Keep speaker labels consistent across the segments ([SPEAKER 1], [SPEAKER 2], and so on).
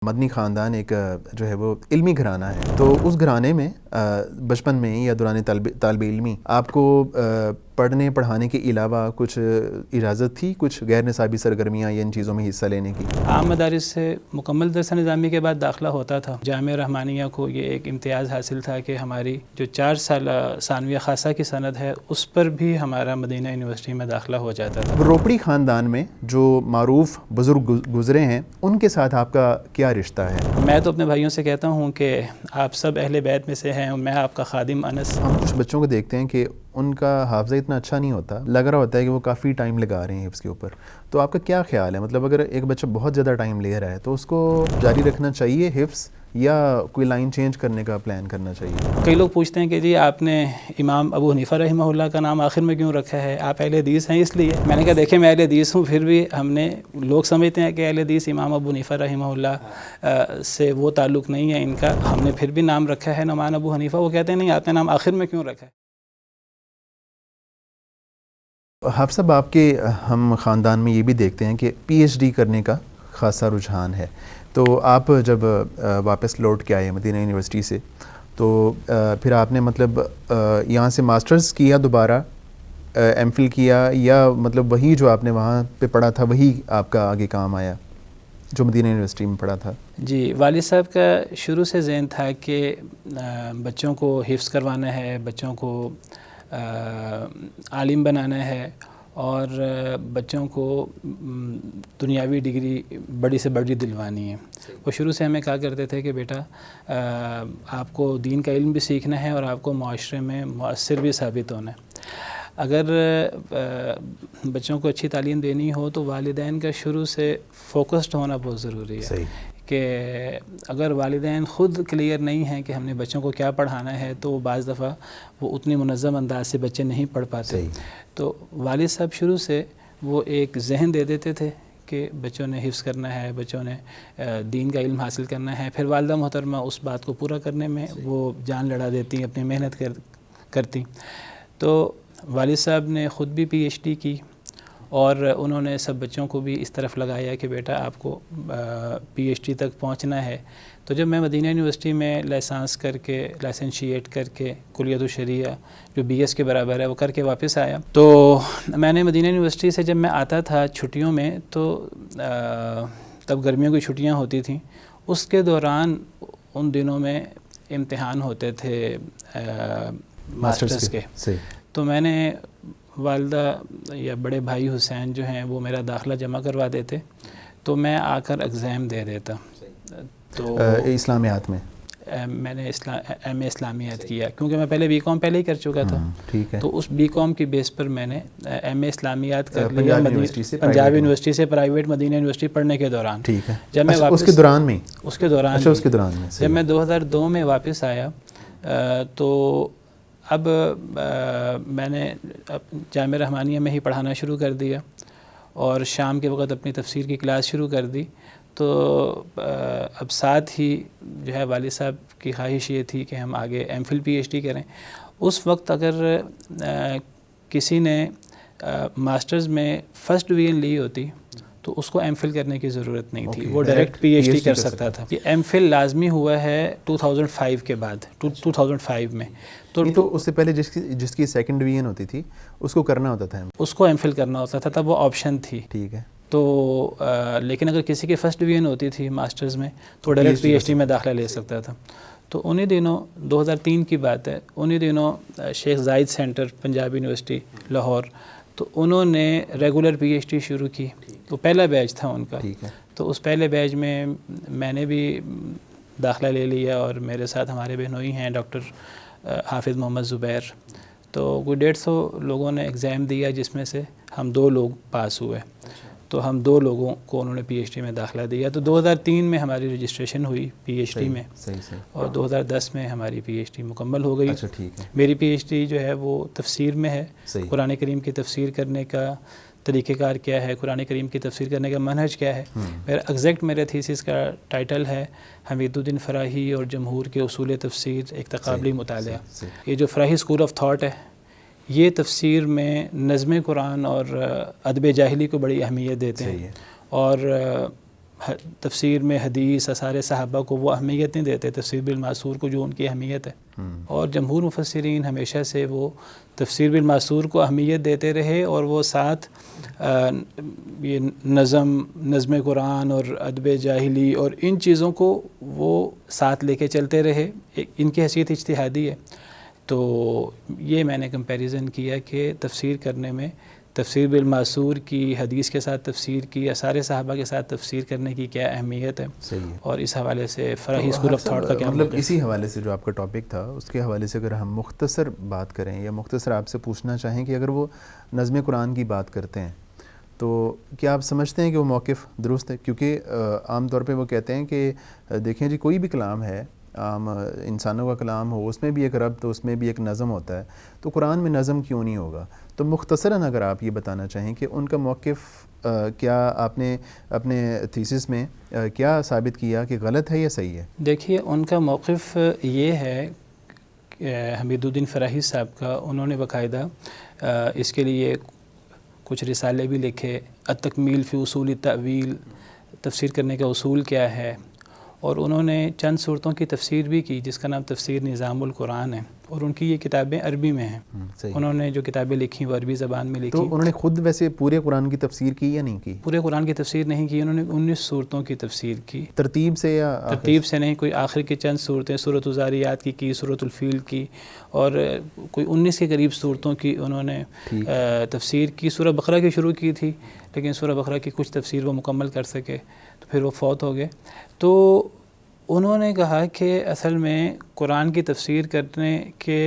[SPEAKER 1] مدنی خاندان ایک جو ہے وہ علمی گھرانہ ہے، تو اس گھرانے میں بچپن میں یا دوران طالب علمی آپ کو پڑھنے پڑھانے کے علاوہ کچھ اجازت تھی کچھ غیر نصابی سرگرمیاں یا ان چیزوں میں حصہ لینے کی؟
[SPEAKER 2] عام مدارس سے مکمل درس نظامی کے بعد داخلہ ہوتا تھا۔ جامعہ رحمانیہ کو یہ ایک امتیاز حاصل تھا کہ ہماری جو 4 سالہ ثانویہ خاصہ کی سند ہے اس پر بھی ہمارا مدینہ یونیورسٹی میں داخلہ ہو جاتا تھا۔
[SPEAKER 1] روپڑی خاندان میں جو معروف بزرگ گزرے ہیں ان کے ساتھ آپ کا کیا رشتہ ہے؟
[SPEAKER 2] میں تو اپنے بھائیوں سے کہتا ہوں کہ آپ سب اہل بیت میں سے ہیں اور میں آپ کا خادم انس۔
[SPEAKER 1] ہم کچھ بچوں کو دیکھتے ہیں کہ ان کا حافظہ اتنا اچھا نہیں ہوتا، لگ رہا ہوتا ہے کہ وہ کافی ٹائم لگا رہے ہیں حفظ کے اوپر، تو آپ کا کیا خیال ہے؟ مطلب اگر ایک بچہ بہت زیادہ ٹائم لے رہا ہے تو اس کو جاری رکھنا چاہیے حفظ یا کوئی لائن چینج کرنے کا پلان کرنا چاہیے؟
[SPEAKER 2] کئی لوگ پوچھتے ہیں کہ جی آپ نے امام ابو حنیفہ رحمہ اللہ کا نام آخر میں کیوں رکھا ہے، آپ اہل حدیث ہیں اس لیے؟ میں نے کہا دیکھیں میں اہل حدیث ہوں، پھر بھی ہم نے لوگ سمجھتے ہیں کہ اہل حدیث امام ابو حنیفہ رحمہ اللہ سے وہ تعلق نہیں ہے ان کا، ہم نے پھر بھی نام رکھا ہے نعمان ابو حنیفہ۔ وہ کہتے ہیں نہیں آپ نے نام آخر میں کیوں رکھا ہے؟
[SPEAKER 1] حافظ صاحب آپ کے ہم خاندان میں یہ بھی دیکھتے ہیں کہ پی ایچ ڈی کرنے کا خاصا رجحان ہے، تو آپ جب واپس لوٹ کے آئے مدینہ یونیورسٹی سے تو پھر آپ نے مطلب یہاں سے ماسٹرز کیا دوبارہ ایم فل کیا، یا مطلب وہی جو آپ نے وہاں پہ پڑھا تھا وہی آپ کا آگے کام آیا جو مدینہ یونیورسٹی میں پڑھا تھا؟
[SPEAKER 2] جی والد صاحب کا شروع سے ذہن تھا کہ بچوں کو حفظ کروانا ہے، بچوں کو عالم بنانا ہے اور بچوں کو دنیاوی ڈگری بڑی سے بڑی دلوانی ہے۔ وہ شروع سے ہمیں کہا کرتے تھے کہ بیٹا آپ کو دین کا علم بھی سیکھنا ہے اور آپ کو معاشرے میں مؤثر بھی ثابت ہونا ہے۔ اگر بچوں کو اچھی تعلیم دینی ہو تو والدین کا شروع سے فوکسڈ ہونا بہت ضروری ہے۔
[SPEAKER 1] صحیح۔
[SPEAKER 2] کہ اگر والدین خود کلیئر نہیں ہیں کہ ہم نے بچوں کو کیا پڑھانا ہے تو بعض دفعہ وہ اتنی منظم انداز سے بچے نہیں پڑھ پاتے۔
[SPEAKER 1] صحیح۔
[SPEAKER 2] تو والد صاحب شروع سے وہ ایک ذہن دے دیتے تھے کہ بچوں نے حفظ کرنا ہے، بچوں نے دین کا علم حاصل کرنا ہے، پھر والدہ محترمہ اس بات کو پورا کرنے میں وہ جان لڑا دیتی، اپنی محنت کرتی۔ تو والد صاحب نے خود بھی پی ایچ ڈی کی اور انہوں نے سب بچوں کو بھی اس طرف لگایا کہ بیٹا آپ کو پی ایچ ڈی تک پہنچنا ہے۔ تو جب میں مدینہ یونیورسٹی میں لائسنس کر کے لائسنشیٹ کر کے کلیت الشریعہ جو بی ایس کے برابر ہے وہ کر کے واپس آیا، تو میں نے مدینہ یونیورسٹی سے جب میں آتا تھا چھٹیوں میں تو تب گرمیوں کی چھٹیاں ہوتی تھیں، اس کے دوران ان دنوں میں امتحان ہوتے تھے ماسٹرز کے۔ تو میں نے والدہ یا بڑے بھائی حسین جو ہیں وہ میرا داخلہ جمع کروا دیتے تو میں آ کر ایگزام دے دیتا۔ تو
[SPEAKER 1] اسلامیات میں
[SPEAKER 2] میں نے ایم اے اسلامیات کیا کیونکہ میں پہلے بی کام پہلے ہی کر چکا تھا۔
[SPEAKER 1] ٹھیک ہے۔
[SPEAKER 2] تو اس بی کام کی بیس پر میں نے ایم اے اسلامیات کر لیا
[SPEAKER 1] پنجاب
[SPEAKER 2] یونیورسٹی سے پرائیویٹ مدینہ یونیورسٹی پڑھنے کے دوران۔
[SPEAKER 1] ٹھیک ہے۔
[SPEAKER 2] جب میں واپس
[SPEAKER 1] اس کے دوران میں
[SPEAKER 2] جب میں 2002 میں واپس آیا تو اب میں نے جامعہ رحمانیہ میں ہی پڑھانا شروع کر دیا اور شام کے وقت اپنی تفسیر کی کلاس شروع کر دی۔ تو اب ساتھ ہی جو ہے والد صاحب کی خواہش یہ تھی کہ ہم آگے M Phil P H D کریں۔ اس وقت اگر کسی نے ماسٹرز میں فرسٹ ڈویژن لی ہوتی تو اس کو ایم فل کرنے کی ضرورت نہیں تھی، وہ ڈائریکٹ پی ایچ ڈی کر سکتا تھا۔ یہ ایم فل لازمی ہوا ہے 2005 کے بعد، 2005 میں۔
[SPEAKER 1] تو اس سے پہلے جس کی سیکنڈ ڈویژن ہوتی تھی اس کو کرنا ہوتا تھا،
[SPEAKER 2] اس کو ایم فل کرنا ہوتا تھا، تب وہ آپشن تھی۔
[SPEAKER 1] ٹھیک ہے۔
[SPEAKER 2] تو لیکن اگر کسی کی فرسٹ ڈویژن ہوتی تھی ماسٹرز میں تو ڈائریکٹ پی ایچ ڈی میں داخلہ لے سکتا تھا۔ تو انہی دنوں 2003 کی بات ہے، انہی دنوں شیخ Zayed centre Punjab university Lahore, تو انہوں نے ریگولر پی ایچ ڈی شروع کی، تو پہلا بیچ تھا ان کا۔ تو اس پہلے بیچ میں نے بھی داخلہ لے لیا اور میرے ساتھ ہمارے بہنوئی ہیں ڈاکٹر حافظ محمد زبیر، تو کوئی 150 لوگوں نے ایگزام دیا جس میں سے ہم 2 لوگ پاس ہوئے، تو ہم 2 لوگوں کو انہوں نے پی ایچ ڈی میں داخلہ دیا۔ تو 2003 میں ہماری رجسٹریشن ہوئی پی ایچ ڈی میں اور 2010 میں ہماری پی ایچ ڈی مکمل ہو گئی۔ میری پی ایچ ڈی جو ہے وہ تفسیر میں ہے، قرآن کریم کی تفسیر کرنے کا طریقہ کار کیا ہے، قرآن کریم کی تفسیر کرنے کا منہج کیا ہے۔ میرے تھیسس کا ٹائٹل ہے حمید الدین فراہی اور جمہور کے اصول تفسیر ایک تقابلی مطالعہ۔ یہ جو فراہی اسکول آف تھاٹ ہے یہ تفسیر میں نظم قرآن اور ادب جاہلی کو بڑی اہمیت دیتے ہیں، اور تفسیر میں حدیث اثار صحابہ کو وہ اہمیت نہیں دیتے تفسیر بالمعصور کو جو ان کی اہمیت ہے، اور جمہور مفسرین ہمیشہ سے وہ تفسیر بالمعصور کو اہمیت دیتے رہے، اور وہ ساتھ یہ نظم قرآن اور ادب جاہلی اور ان چیزوں کو وہ ساتھ لے کے چلتے رہے، ان کی حیثیت اجتہادی ہے۔ تو یہ میں نے کمپیریزن کیا کہ تفسیر کرنے میں تفسیر بالمعصور کی، حدیث کے ساتھ تفسیر کی، اثار صحابہ کے ساتھ تفسیر کرنے کی کیا اہمیت ہے،
[SPEAKER 1] صحیح ہے،
[SPEAKER 2] اور اس حوالے سے فراہی اسکول آف تھاٹ کا کیا
[SPEAKER 1] مطلب اسی حوالے سے جو آپ کا ٹاپک تھا اس کے حوالے سے اگر ہم مختصر بات کریں یا مختصر آپ سے پوچھنا چاہیں کہ اگر وہ نظم قرآن کی بات کرتے ہیں تو کیا آپ سمجھتے ہیں کہ وہ موقف درست ہے؟ کیونکہ عام طور پہ وہ کہتے ہیں کہ دیکھیں جی کوئی بھی کلام ہے، عام انسانوں کا کلام ہو، اس میں بھی ایک ربط، اس میں بھی ایک نظم ہوتا ہے، تو قرآن میں نظم کیوں نہیں ہوگا؟ تو مختصراً اگر آپ یہ بتانا چاہیں کہ ان کا موقف کیا آپ نے اپنے تھیسس میں کیا ثابت کیا کہ غلط ہے یا صحیح ہے؟
[SPEAKER 2] دیکھیے ان کا موقف یہ ہے، حمید الدین فراہی صاحب کا، انہوں نے باقاعدہ اس کے لیے کچھ رسالے بھی لکھے، التکمیل فی اصول التأویل، تفسیر کرنے کا اصول کیا ہے، اور انہوں نے چند صورتوں کی تفسیر بھی کی جس کا نام تفسیر نظام القرآن ہے، اور ان کی یہ کتابیں عربی میں ہیں، انہوں نے جو کتابیں لکھی وہ عربی زبان میں لکھی۔
[SPEAKER 1] تو انہوں نے خود ویسے پورے قرآن کی تفسیر کی یا نہیں کی؟
[SPEAKER 2] پورے قرآن کی تفسیر نہیں کی، انہوں نے 19 صورتوں کی تفسیر کی،
[SPEAKER 1] ترتیب سے یا
[SPEAKER 2] ترتیب سے نہیں، کوئی آخر کی چند صورتیں سورۃ الذاریات کی سورۃ الفیل کی، اور کوئی 19 کے قریب صورتوں کی انہوں نے تفسیر کی۔ سورہ بقرہ کی شروع کی تھی لیکن سورہ بقرہ کی کچھ تفسیر وہ مکمل کر سکے تو پھر وہ فوت ہو گئے۔ تو انہوں نے کہا کہ اصل میں قرآن کی تفسیر کرنے کے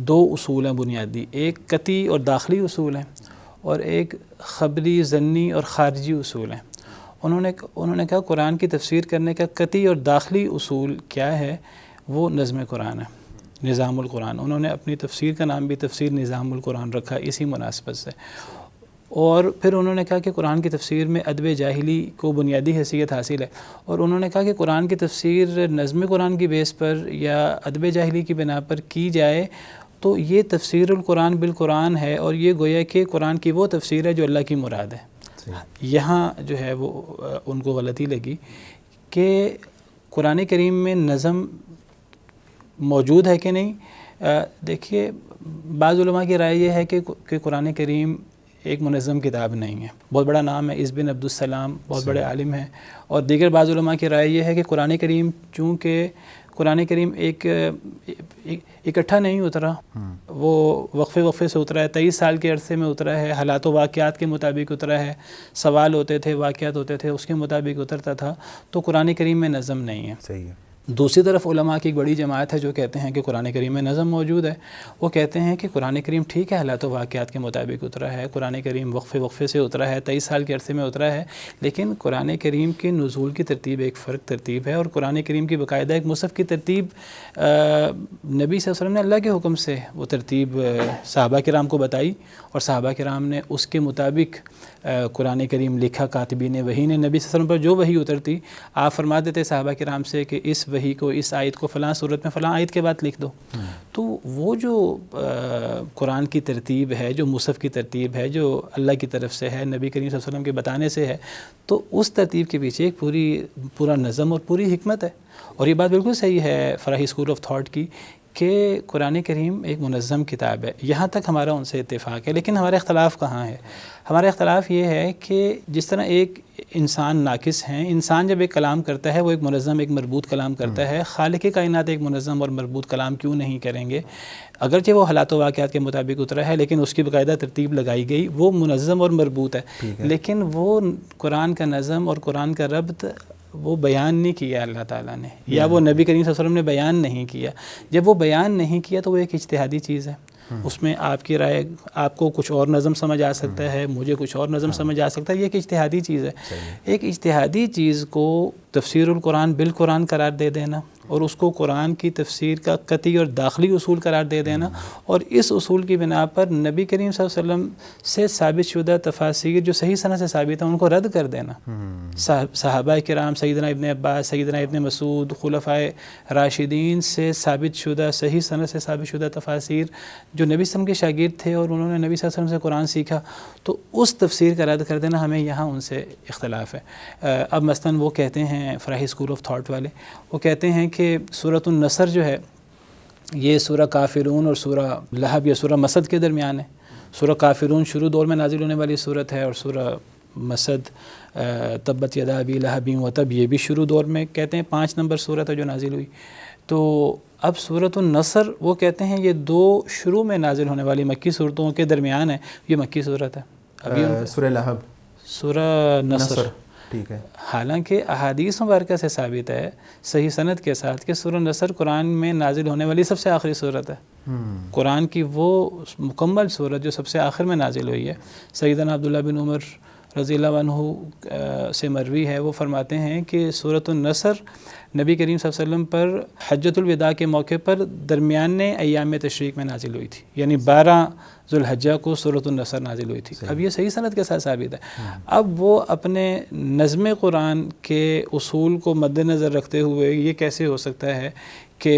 [SPEAKER 2] 2 اصول ہیں بنیادی، ایک قطعی اور داخلی اصول ہیں، اور ایک خبری ضمنی اور خارجی اصول ہیں۔ انہوں نے کہا قرآن کی تفسیر کرنے کا قطعی اور داخلی اصول کیا ہے، وہ نظم قرآن ہے، نظام القرآن۔ انہوں نے اپنی تفسیر کا نام بھی تفسیر نظام القرآن رکھا اسی مناسبت سے۔ اور پھر انہوں نے کہا کہ قرآن کی تفسیر میں ادب جاہلی کو بنیادی حیثیت حاصل ہے، اور انہوں نے کہا کہ قرآن کی تفسیر نظم قرآن کی بیس پر یا ادب جاہلی کی بنا پر کی جائے تو یہ تفسیر القرآن بالقرآن ہے، اور یہ گویا کہ قرآن کی وہ تفسیر ہے جو اللہ کی مراد ہے۔ یہاں جو ہے وہ ان کو غلطی لگی کہ قرآن کریم میں نظم موجود ہے کہ نہیں۔ دیکھیے بعض علماء کی رائے یہ ہے کہ قرآن کریم ایک منظم کتاب نہیں ہے، بہت بڑا نام ہے اس بن عبد السلام، بہت بڑے عالم ہیں، اور دیگر بعض علماء کی رائے یہ ہے کہ قرآن کریم چونکہ قرآن کریم ایک اکٹھا نہیں اترا، وہ وقفے سے اترا ہے، 23 سال کے عرصے میں اترا ہے، حالات و واقعات کے مطابق اترا ہے، سوال ہوتے تھے، واقعات ہوتے تھے، اس کے مطابق اترتا تھا، تو قرآن کریم میں نظم نہیں ہے۔
[SPEAKER 1] صحیح ہے۔
[SPEAKER 2] دوسری طرف علماء کی ایک بڑی جماعت ہے جو کہتے ہیں کہ قرآن کریم میں نظم موجود ہے، وہ کہتے ہیں کہ قرآن کریم ٹھیک ہے حالات و واقعات کے مطابق اترا ہے، قرآن کریم وقفے سے اترا ہے، 23 سال کے عرصے میں اترا ہے، لیکن قرآن کریم کے نزول کی ترتیب ایک فرق ترتیب ہے، اور قرآن کریم کی باقاعدہ ایک مصحف کی ترتیب نبی صلی اللہ علیہ وسلم نے اللہ کے حکم سے وہ ترتیب صحابہ کرام کو بتائی، اور صحابہ کرام نے اس کے مطابق قرآن کریم لکھا۔ کاتبین وحی نے نبی صلی اللہ علیہ وسلم پر جو وحی اترتی آپ فرما دیتے صحابہ کرام سے کہ اس وحی کو، اس آیت کو فلاں صورت میں فلاں آیت کے بعد لکھ دو۔ تو وہ جو قرآن کی ترتیب ہے، جو مصحف کی ترتیب ہے، جو اللہ کی طرف سے ہے، نبی کریم صلی اللہ علیہ وسلم کے بتانے سے ہے، تو اس ترتیب کے پیچھے ایک پورا نظم اور پوری حکمت ہے، اور یہ بات بالکل صحیح ہے فراہی اسکول آف تھاٹ کی کہ قرآن کریم ایک منظم کتاب ہے۔ یہاں تک ہمارا ان سے اتفاق ہے، لیکن ہمارا اختلاف کہاں ہے؟ ہمارا اختلاف یہ ہے کہ جس طرح ایک انسان ناقص ہیں، انسان جب ایک کلام کرتا ہے وہ ایک منظم، ایک مربوط کلام کرتا ہے، خالق کائنات ایک منظم اور مربوط کلام کیوں نہیں کریں گے؟ اگرچہ وہ حالات و واقعات کے مطابق اترا ہے لیکن اس کی باقاعدہ ترتیب لگائی گئی، وہ منظم اور مربوط ہے، لیکن وہ قرآن کا نظم اور قرآن کا ربط وہ بیان نہیں کیا اللہ تعالیٰ نے، یا وہ نبی کریم صلی اللہ علیہ وسلم نے بیان نہیں کیا۔ جب وہ بیان نہیں کیا تو وہ ایک اجتہادی چیز ہے، اس میں آپ کی رائے، آپ کو کچھ اور نظم سمجھ آ سکتا ہے، مجھے کچھ اور نظم سمجھ آ سکتا ہے، یہ ایک اجتہادی چیز ہے۔ ایک اجتہادی چیز کو تفسیر القرآن بالقرآن قرار دے دینا اور اس کو قرآن کی تفسیر کا قطعی اور داخلی اصول قرار دے دینا، اور اس اصول کی بنا پر نبی کریم صلی اللہ علیہ وسلم سے ثابت شدہ تفاسیر جو صحیح سند سے ثابت ہیں ان کو رد کر دینا۔ صحابہ کرام، سیدنا ابن عباس، سیدنا ابن مسعود، خلفائے راشدین سے ثابت شدہ صحیح سند سے ثابت شدہ تفاسیر جو نبی صلی اللہ علیہ وسلم کے شاگرد تھے اور انہوں نے نبی صلی اللہ علیہ وسلم سے قرآن سیکھا، تو اس تفسیر کا رد کر دینا، ہمیں یہاں ان سے اختلاف ہے۔ اب مثلاً وہ کہتے ہیں فراہی اسکول آف تھاٹ والے، وہ کہتے ہیں کہ سورۃ النصر جو ہے یہ سورہ کافرون اور سورہ لہب یا سورہ مسد کے درمیان ہے۔ سورہ کافرون شروع دور میں نازل ہونے والی صورت ہے، اور سورہ مسد تبت یدا ابی لہب وتب یہ بھی شروع دور میں کہتے ہیں 5 نمبر صورت ہے جو نازل ہوئی۔ تو اب سورۃ النصر وہ کہتے ہیں یہ 2 شروع میں نازل ہونے والی مکی صورتوں کے درمیان ہے، یہ مکی صورت ہے۔ ابھی
[SPEAKER 1] سورہ لہب،
[SPEAKER 2] سورہ نصر،
[SPEAKER 1] ٹھیک ہے۔
[SPEAKER 2] حالانکہ احادیث مبارکہ سے ثابت ہے صحیح سند کے ساتھ کہ سورہ نصر قرآن میں نازل ہونے والی سب سے آخری صورت ہے، قرآن کی وہ مکمل صورت جو سب سے آخر میں نازل ہوئی ہے۔ سیدنا عبداللہ بن عمر رضی اللہ عنہ سے مروی ہے، وہ فرماتے ہیں کہ سورۃ النصر نبی کریم صلی اللہ علیہ وسلم پر حجۃ الوداع کے موقع پر درمیانے ایام تشریق میں نازل ہوئی تھی، یعنی 12 ذوالحجہ کو سورۃ النصر نازل ہوئی تھی۔ اب یہ صحیح سند کے ساتھ ثابت ہے۔ اب وہ اپنے نظم قرآن کے اصول کو مد نظر رکھتے ہوئے یہ کیسے ہو سکتا ہے کہ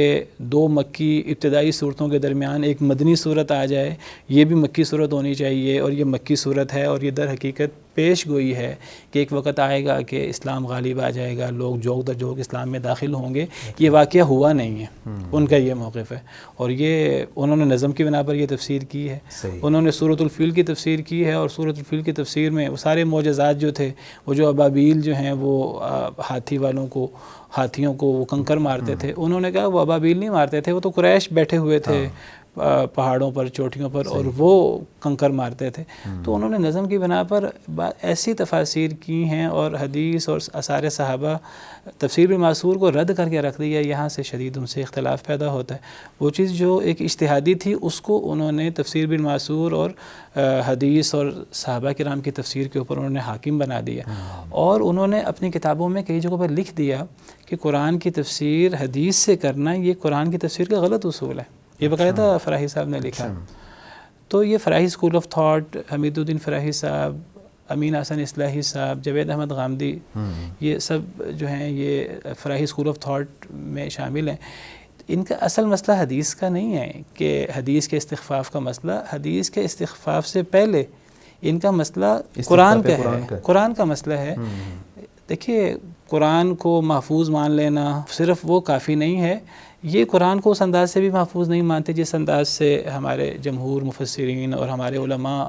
[SPEAKER 2] 2 مکی ابتدائی صورتوں کے درمیان ایک مدنی صورت آ جائے، یہ بھی مکی صورت ہونی چاہیے، اور یہ مکی صورت ہے، اور یہ در حقیقت پیش گوئی ہے کہ ایک وقت آئے گا کہ اسلام غالب آ جائے گا، لوگ جوگ در جوگ اسلام میں داخل ہوں گے۔ یہ واقعہ ہوا نہیں ہے، ان کا یہ موقف ہے، اور یہ انہوں نے نظم کی بنا پر یہ تفسیر کی ہے۔ انہوں نے سورۃ الفیل کی تفسیر کی ہے، اور سورۃ الفیل کی تفسیر میں وہ سارے معجزات جو تھے، وہ جو ابابیل جو ہیں وہ ہاتھیوں کو وہ کنکر مارتے تھے، انہوں نے کہا وہ ابابیل نہیں مارتے تھے، وہ تو قریش بیٹھے ہوئے تھے پہاڑوں پر، چوٹیوں پر، اور وہ کنکر مارتے تھے۔ تو انہوں نے نظم کی بنا پر ایسی تفاسیر کی ہیں، اور حدیث اور آثار صحابہ تفسیر بالمعصور کو رد کر کے رکھ دیا۔ یہاں سے شدید ان سے اختلاف پیدا ہوتا ہے۔ وہ چیز جو ایک اجتہادی تھی اس کو انہوں نے تفسیر بالمعصور اور حدیث اور صحابہ کرام کی تفسیر کے اوپر انہوں نے حاکم بنا دیا، اور انہوں نے اپنی کتابوں میں کئی جگہوں پر لکھ دیا کہ قرآن کی تفسیر حدیث سے کرنا یہ قرآن کی تفسیر کا غلط اصول ہے۔ یہ باقاعدہ فراہی صاحب نے لکھا۔ تو یہ فراہی اسکول آف تھاٹ، حمید الدین فراہی صاحب، امین حسن اصلاحی صاحب، جاوید احمد غامدی، یہ سب جو ہیں یہ فراہی اسکول آف تھاٹ میں شامل ہیں۔ ان کا اصل مسئلہ حدیث کا نہیں ہے کہ حدیث کے استخفاف کا مسئلہ، حدیث کے استخفاف سے پہلے ان کا مسئلہ قرآن کا ہے، قرآن کا مسئلہ ہے۔ دیکھیے، قرآن کو محفوظ مان لینا صرف وہ کافی نہیں ہے، یہ قرآن کو اس انداز سے بھی محفوظ نہیں مانتے جس انداز سے ہمارے جمہور مفسرین اور ہمارے علماء،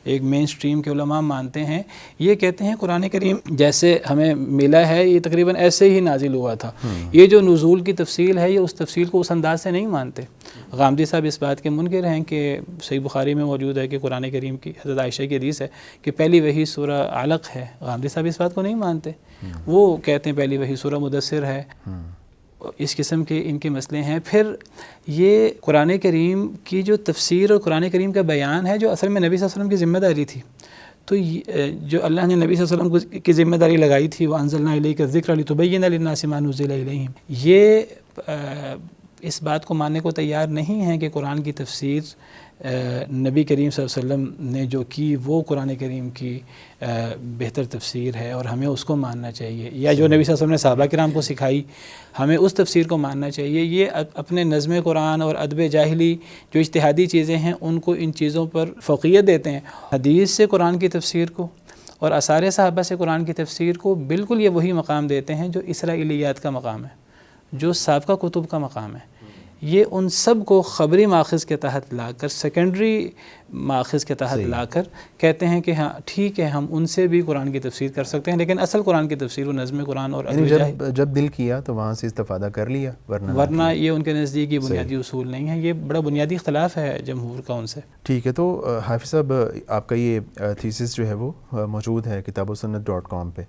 [SPEAKER 2] ایک مین سٹریم کے علماء مانتے ہیں۔ یہ کہتے ہیں قرآن کریم جیسے ہمیں ملا ہے یہ تقریباً ایسے ہی نازل ہوا تھا۔ یہ جو نزول کی تفصیل ہے یہ اس تفصیل کو اس انداز سے نہیں مانتے۔ غامدی صاحب اس بات کے منکر ہیں کہ صحیح بخاری میں موجود ہے کہ قرآن کریم کی حضرت عائشہ کی حدیث ہے کہ پہلی وحی سورہ علق ہے۔ غامدی صاحب اس بات کو نہیں مانتے، وہ کہتے ہیں پہلی وحی سورہ مدثر ہے۔ اس قسم کے ان کے مسئلے ہیں۔ پھر یہ قرآن کریم کی جو تفسیر اور قرآن کریم کا بیان ہے جو اصل میں نبی صلی اللہ علیہ وسلم کی ذمہ داری تھی، تو جو اللہ نے نبی صلی اللہ علیہ وسلم کی ذمہ داری لگائی تھی، وَأَنزَلْنَا إِلَيْكَ الذِّكْرَ لِتُبَيِّنَ لِلنَّاسِ مَا نُزِّلَ إِلَيْهِمْ، یہ اس بات کو ماننے کو تیار نہیں ہیں کہ قرآن کی تفسیر نبی کریم صلی اللہ علیہ وسلم نے جو کی وہ قرآن کریم کی بہتر تفسیر ہے اور ہمیں اس کو ماننا چاہیے، یا جو نبی صلی اللہ علیہ وسلم نے صحابہ کرام کو سکھائی ہمیں اس تفسیر کو ماننا چاہیے۔ یہ اپنے نظم قرآن اور ادب جاہلی جو اجتہادی چیزیں ہیں ان کو ان چیزوں پر فوقیت دیتے ہیں۔ حدیث سے قرآن کی تفسیر کو اور آثار صحابہ سے قرآن کی تفسیر کو بالکل یہ وہی مقام دیتے ہیں جو اسرائیلیات کا مقام ہے، جو سابقہ کتب کا مقام ہے۔ یہ ان سب کو خبری ماخذ کے تحت لا کر، سیکنڈری ماخذ کے تحت لا کر کہتے ہیں کہ ہاں ٹھیک ہے ہم ان سے بھی قرآن کی تفسیر کر سکتے ہیں، لیکن اصل قرآن کی تفسیر و نظم قرآن اور
[SPEAKER 1] جب دل کیا تو وہاں سے استفادہ کر لیا،
[SPEAKER 2] ورنہ یہ ان کے نزدیک یہ بنیادی اصول نہیں ہے۔ یہ بڑا بنیادی اختلاف ہے جمہور کا ان سے۔
[SPEAKER 1] ٹھیک ہے، تو حافظ صاحب آپ کا یہ تھیسس جو ہے وہ موجود ہے kitabussunnat.com پہ،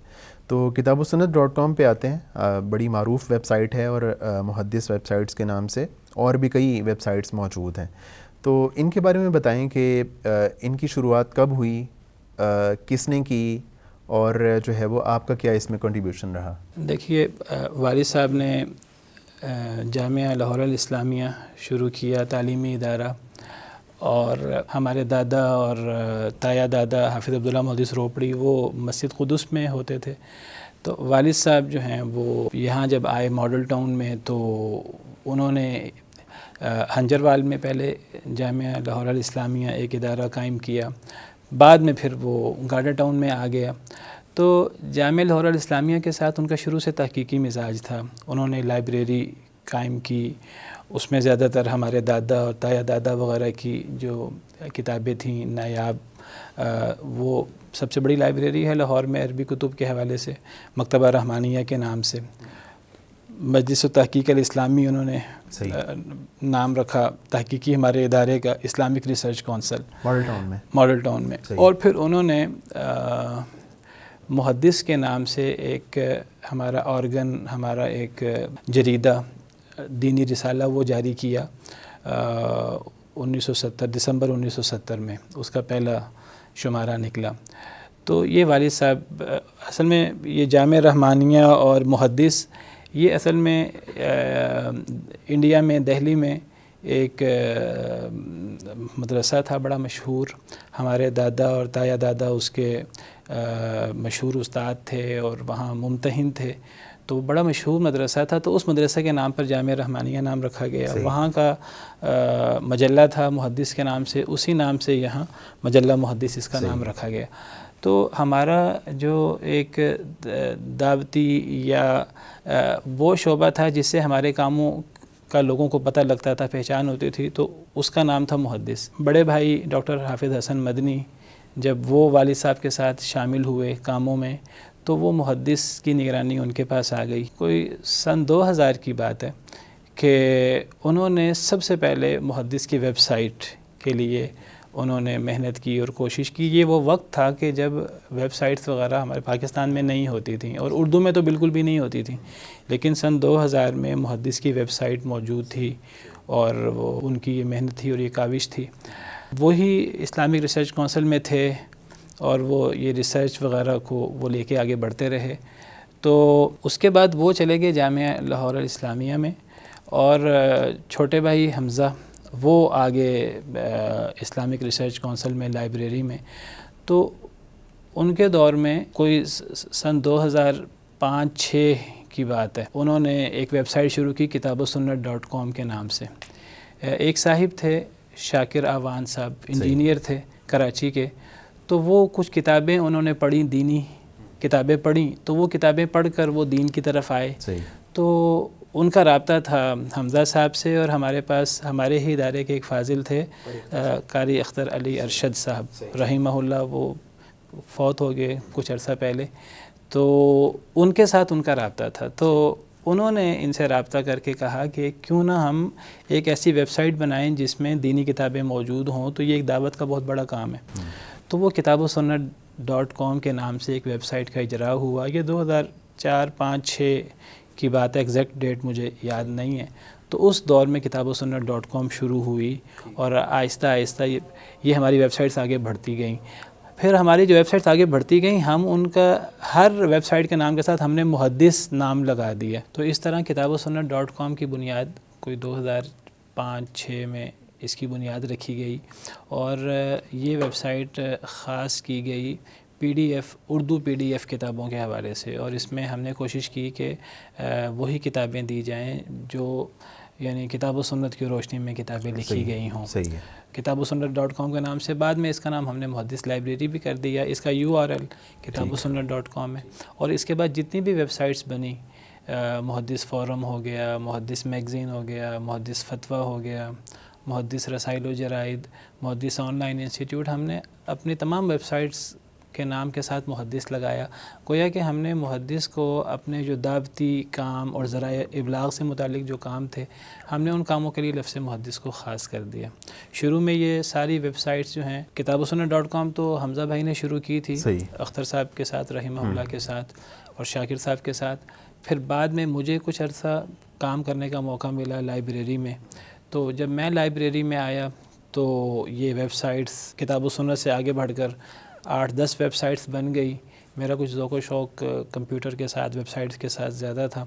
[SPEAKER 1] تو kitabussunnat.com پہ آتے ہیں، بڑی معروف ویب سائٹ ہے اور محدث ویب سائٹس کے نام سے اور بھی کئی ویب سائٹس موجود ہیں، تو ان کے بارے میں بتائیں کہ ان کی شروعات کب ہوئی، کس نے کی، اور جو ہے وہ آپ کا کیا اس میں کنٹریبیوشن رہا؟
[SPEAKER 2] دیکھیے والد صاحب نے جامعہ لاہور الاسلامیہ شروع کیا، تعلیمی ادارہ، اور ہمارے دادا اور تایا دادا حافظ عبداللہ محدث روپڑی وہ مسجد قدس میں ہوتے تھے. تو والد صاحب جو ہیں وہ یہاں جب آئے ماڈل ٹاؤن میں تو انہوں نے ہنجروال میں پہلے جامعہ لاہور الاسلامیہ ایک ادارہ قائم کیا، بعد میں پھر وہ گارڈر ٹاؤن میں آ گیا. تو جامعہ لاہور الاسلامیہ کے ساتھ ان کا شروع سے تحقیقی مزاج تھا. انہوں نے لائبریری قائم کی، اس میں زیادہ تر ہمارے دادا اور تایا دادا وغیرہ کی جو کتابیں تھیں نایاب، وہ سب سے بڑی لائبریری ہے لاہور میں عربی کتب کے حوالے سے، مکتبہ رحمانیہ کے نام سے. مجلس و تحقیق الاسلامی انہوں نے نام رکھا تحقیقی ہمارے ادارے کا، Islamic research council model town میں. اور پھر انہوں نے محدث کے نام سے ایک ہمارا آرگن، ہمارا ایک جریدہ دینی رسالہ وہ جاری کیا 1970 دسمبر 1970 میں، اس کا پہلا شمارہ نکلا. تو یہ والد صاحب اصل میں یہ جامعہ رحمانیہ اور محدث یہ اصل میں انڈیا میں دہلی میں ایک مدرسہ تھا بڑا مشہور. ہمارے دادا اور تایا دادا اس کے مشہور استاد تھے اور وہاں ممتحن تھے، تو بڑا مشہور مدرسہ تھا. تو اس مدرسہ کے نام پر جامعہ رحمانیہ نام رکھا گیا. وہاں کا مجلہ تھا محدث کے نام سے، اسی نام سے یہاں مجلہ محدث اس کا نام رکھا گیا. تو ہمارا جو ایک دعوتی یا وہ شعبہ تھا جس سے ہمارے کاموں کا لوگوں کو پتہ لگتا تھا، پہچان ہوتی تھی، تو اس کا نام تھا محدث. بڑے بھائی ڈاکٹر حافظ حسن مدنی جب وہ والد صاحب کے ساتھ شامل ہوئے کاموں میں تو وہ محدث کی نگرانی ان کے پاس آ گئی. کوئی سن 2000 کی بات ہے کہ انہوں نے سب سے پہلے محدث کی ویب سائٹ کے لیے انہوں نے محنت کی اور کوشش کی. یہ وہ وقت تھا کہ جب ویب سائٹس وغیرہ ہمارے پاکستان میں نہیں ہوتی تھیں، اور اردو میں تو بالکل بھی نہیں ہوتی تھیں، لیکن سن 2000 میں محدث کی ویب سائٹ موجود تھی، اور وہ ان کی یہ محنت تھی اور یہ کاوش تھی. وہی اسلامک ریسرچ کونسل میں تھے اور وہ یہ ریسرچ وغیرہ کو وہ لے کے آگے بڑھتے رہے. تو اس کے بعد وہ چلے گئے جامعہ لاہور الاسلامیہ میں، اور چھوٹے بھائی حمزہ وہ آگے اسلامک ریسرچ کونسل میں لائبریری میں. تو ان کے دور میں کوئی سن 2005-06 کی بات ہے، انہوں نے ایک ویب سائٹ شروع کی kitabussunnat.com کے نام سے. ایک صاحب تھے شاکر آوان صاحب، انجینئر تھے کراچی کے. تو وہ کچھ کتابیں انہوں نے پڑھی، دینی کتابیں پڑھیں، تو وہ کتابیں پڑھ کر وہ دین کی طرف آئے. تو ان کا رابطہ تھا حمزہ صاحب سے، اور ہمارے پاس ہمارے ہی ادارے کے ایک فاضل تھے قاری اختر علی ارشد صاحب رحمہ اللہ، وہ فوت ہو گئے کچھ عرصہ پہلے. تو ان کے ساتھ ان کا رابطہ تھا. تو انہوں نے ان سے رابطہ کر کے کہا کہ کیوں نہ ہم ایک ایسی ویب سائٹ بنائیں جس میں دینی کتابیں موجود ہوں، تو یہ ایک دعوت کا بہت بڑا کام ہے. تو وہ kitabussunnat.com کے نام سے ایک ویب سائٹ کا اجراء ہوا. یہ 2004-05-06 کی بات ہے، ایگزیکٹ ڈیٹ مجھے یاد نہیں ہے. تو اس دور میں kitabussunnat.com شروع ہوئی، اور آہستہ آہستہ یہ ہماری ویب سائٹس آگے بڑھتی گئیں. پھر ہماری جو ویب سائٹس آگے بڑھتی گئیں، ہم ان کا ہر ویب سائٹ کے نام کے ساتھ ہم نے محدث نام لگا دیا. تو اس طرح kitabussunnat.com کی بنیاد کوئی 2005-06 میں اس کی بنیاد رکھی گئی، اور یہ ویب سائٹ خاص کی گئی PDF اردو PDF کتابوں کے حوالے سے. اور اس میں ہم نے کوشش کی کہ وہی کتابیں دی جائیں جو یعنی کتاب و سنت کی روشنی میں کتابیں لکھی گئی ہوں. kitabussunnat.com کے نام سے. بعد میں اس کا نام ہم نے محدث لائبریری بھی کر دیا. اس کا URL kitabussunnat.com ہے. اور اس کے بعد جتنی بھی ویب سائٹس بنی، محدث فورم ہو گیا، محدث میگزین ہو گیا، محدث فتویٰ ہو گیا، محدث رسائل و جرائد، محدث آن لائن انسٹیٹیوٹ، ہم نے اپنی تمام ویب سائٹس کے نام کے ساتھ محدث لگایا. گویا کہ ہم نے محدث کو اپنے جو دعوتی کام اور ذرائع ابلاغ سے متعلق جو کام تھے، ہم نے ان کاموں کے لیے لفظ محدث کو خاص کر دیا. شروع میں یہ ساری ویب سائٹس جو ہیں kitabussunnat.com تو حمزہ بھائی نے شروع کی تھی اختر صاحب کے ساتھ رحمہ اللہ کے ساتھ اور شاکر صاحب کے ساتھ. پھر بعد میں مجھے کچھ عرصہ کام کرنے کا موقع ملا لائبریری میں. تو جب میں لائبریری میں آیا تو یہ ویب سائٹس کتاب و سنت سے آگے بڑھ کر 8-10 ویب سائٹس بن گئی. میرا کچھ ذوق و شوق کمپیوٹر کے ساتھ ویب سائٹس کے ساتھ زیادہ تھا.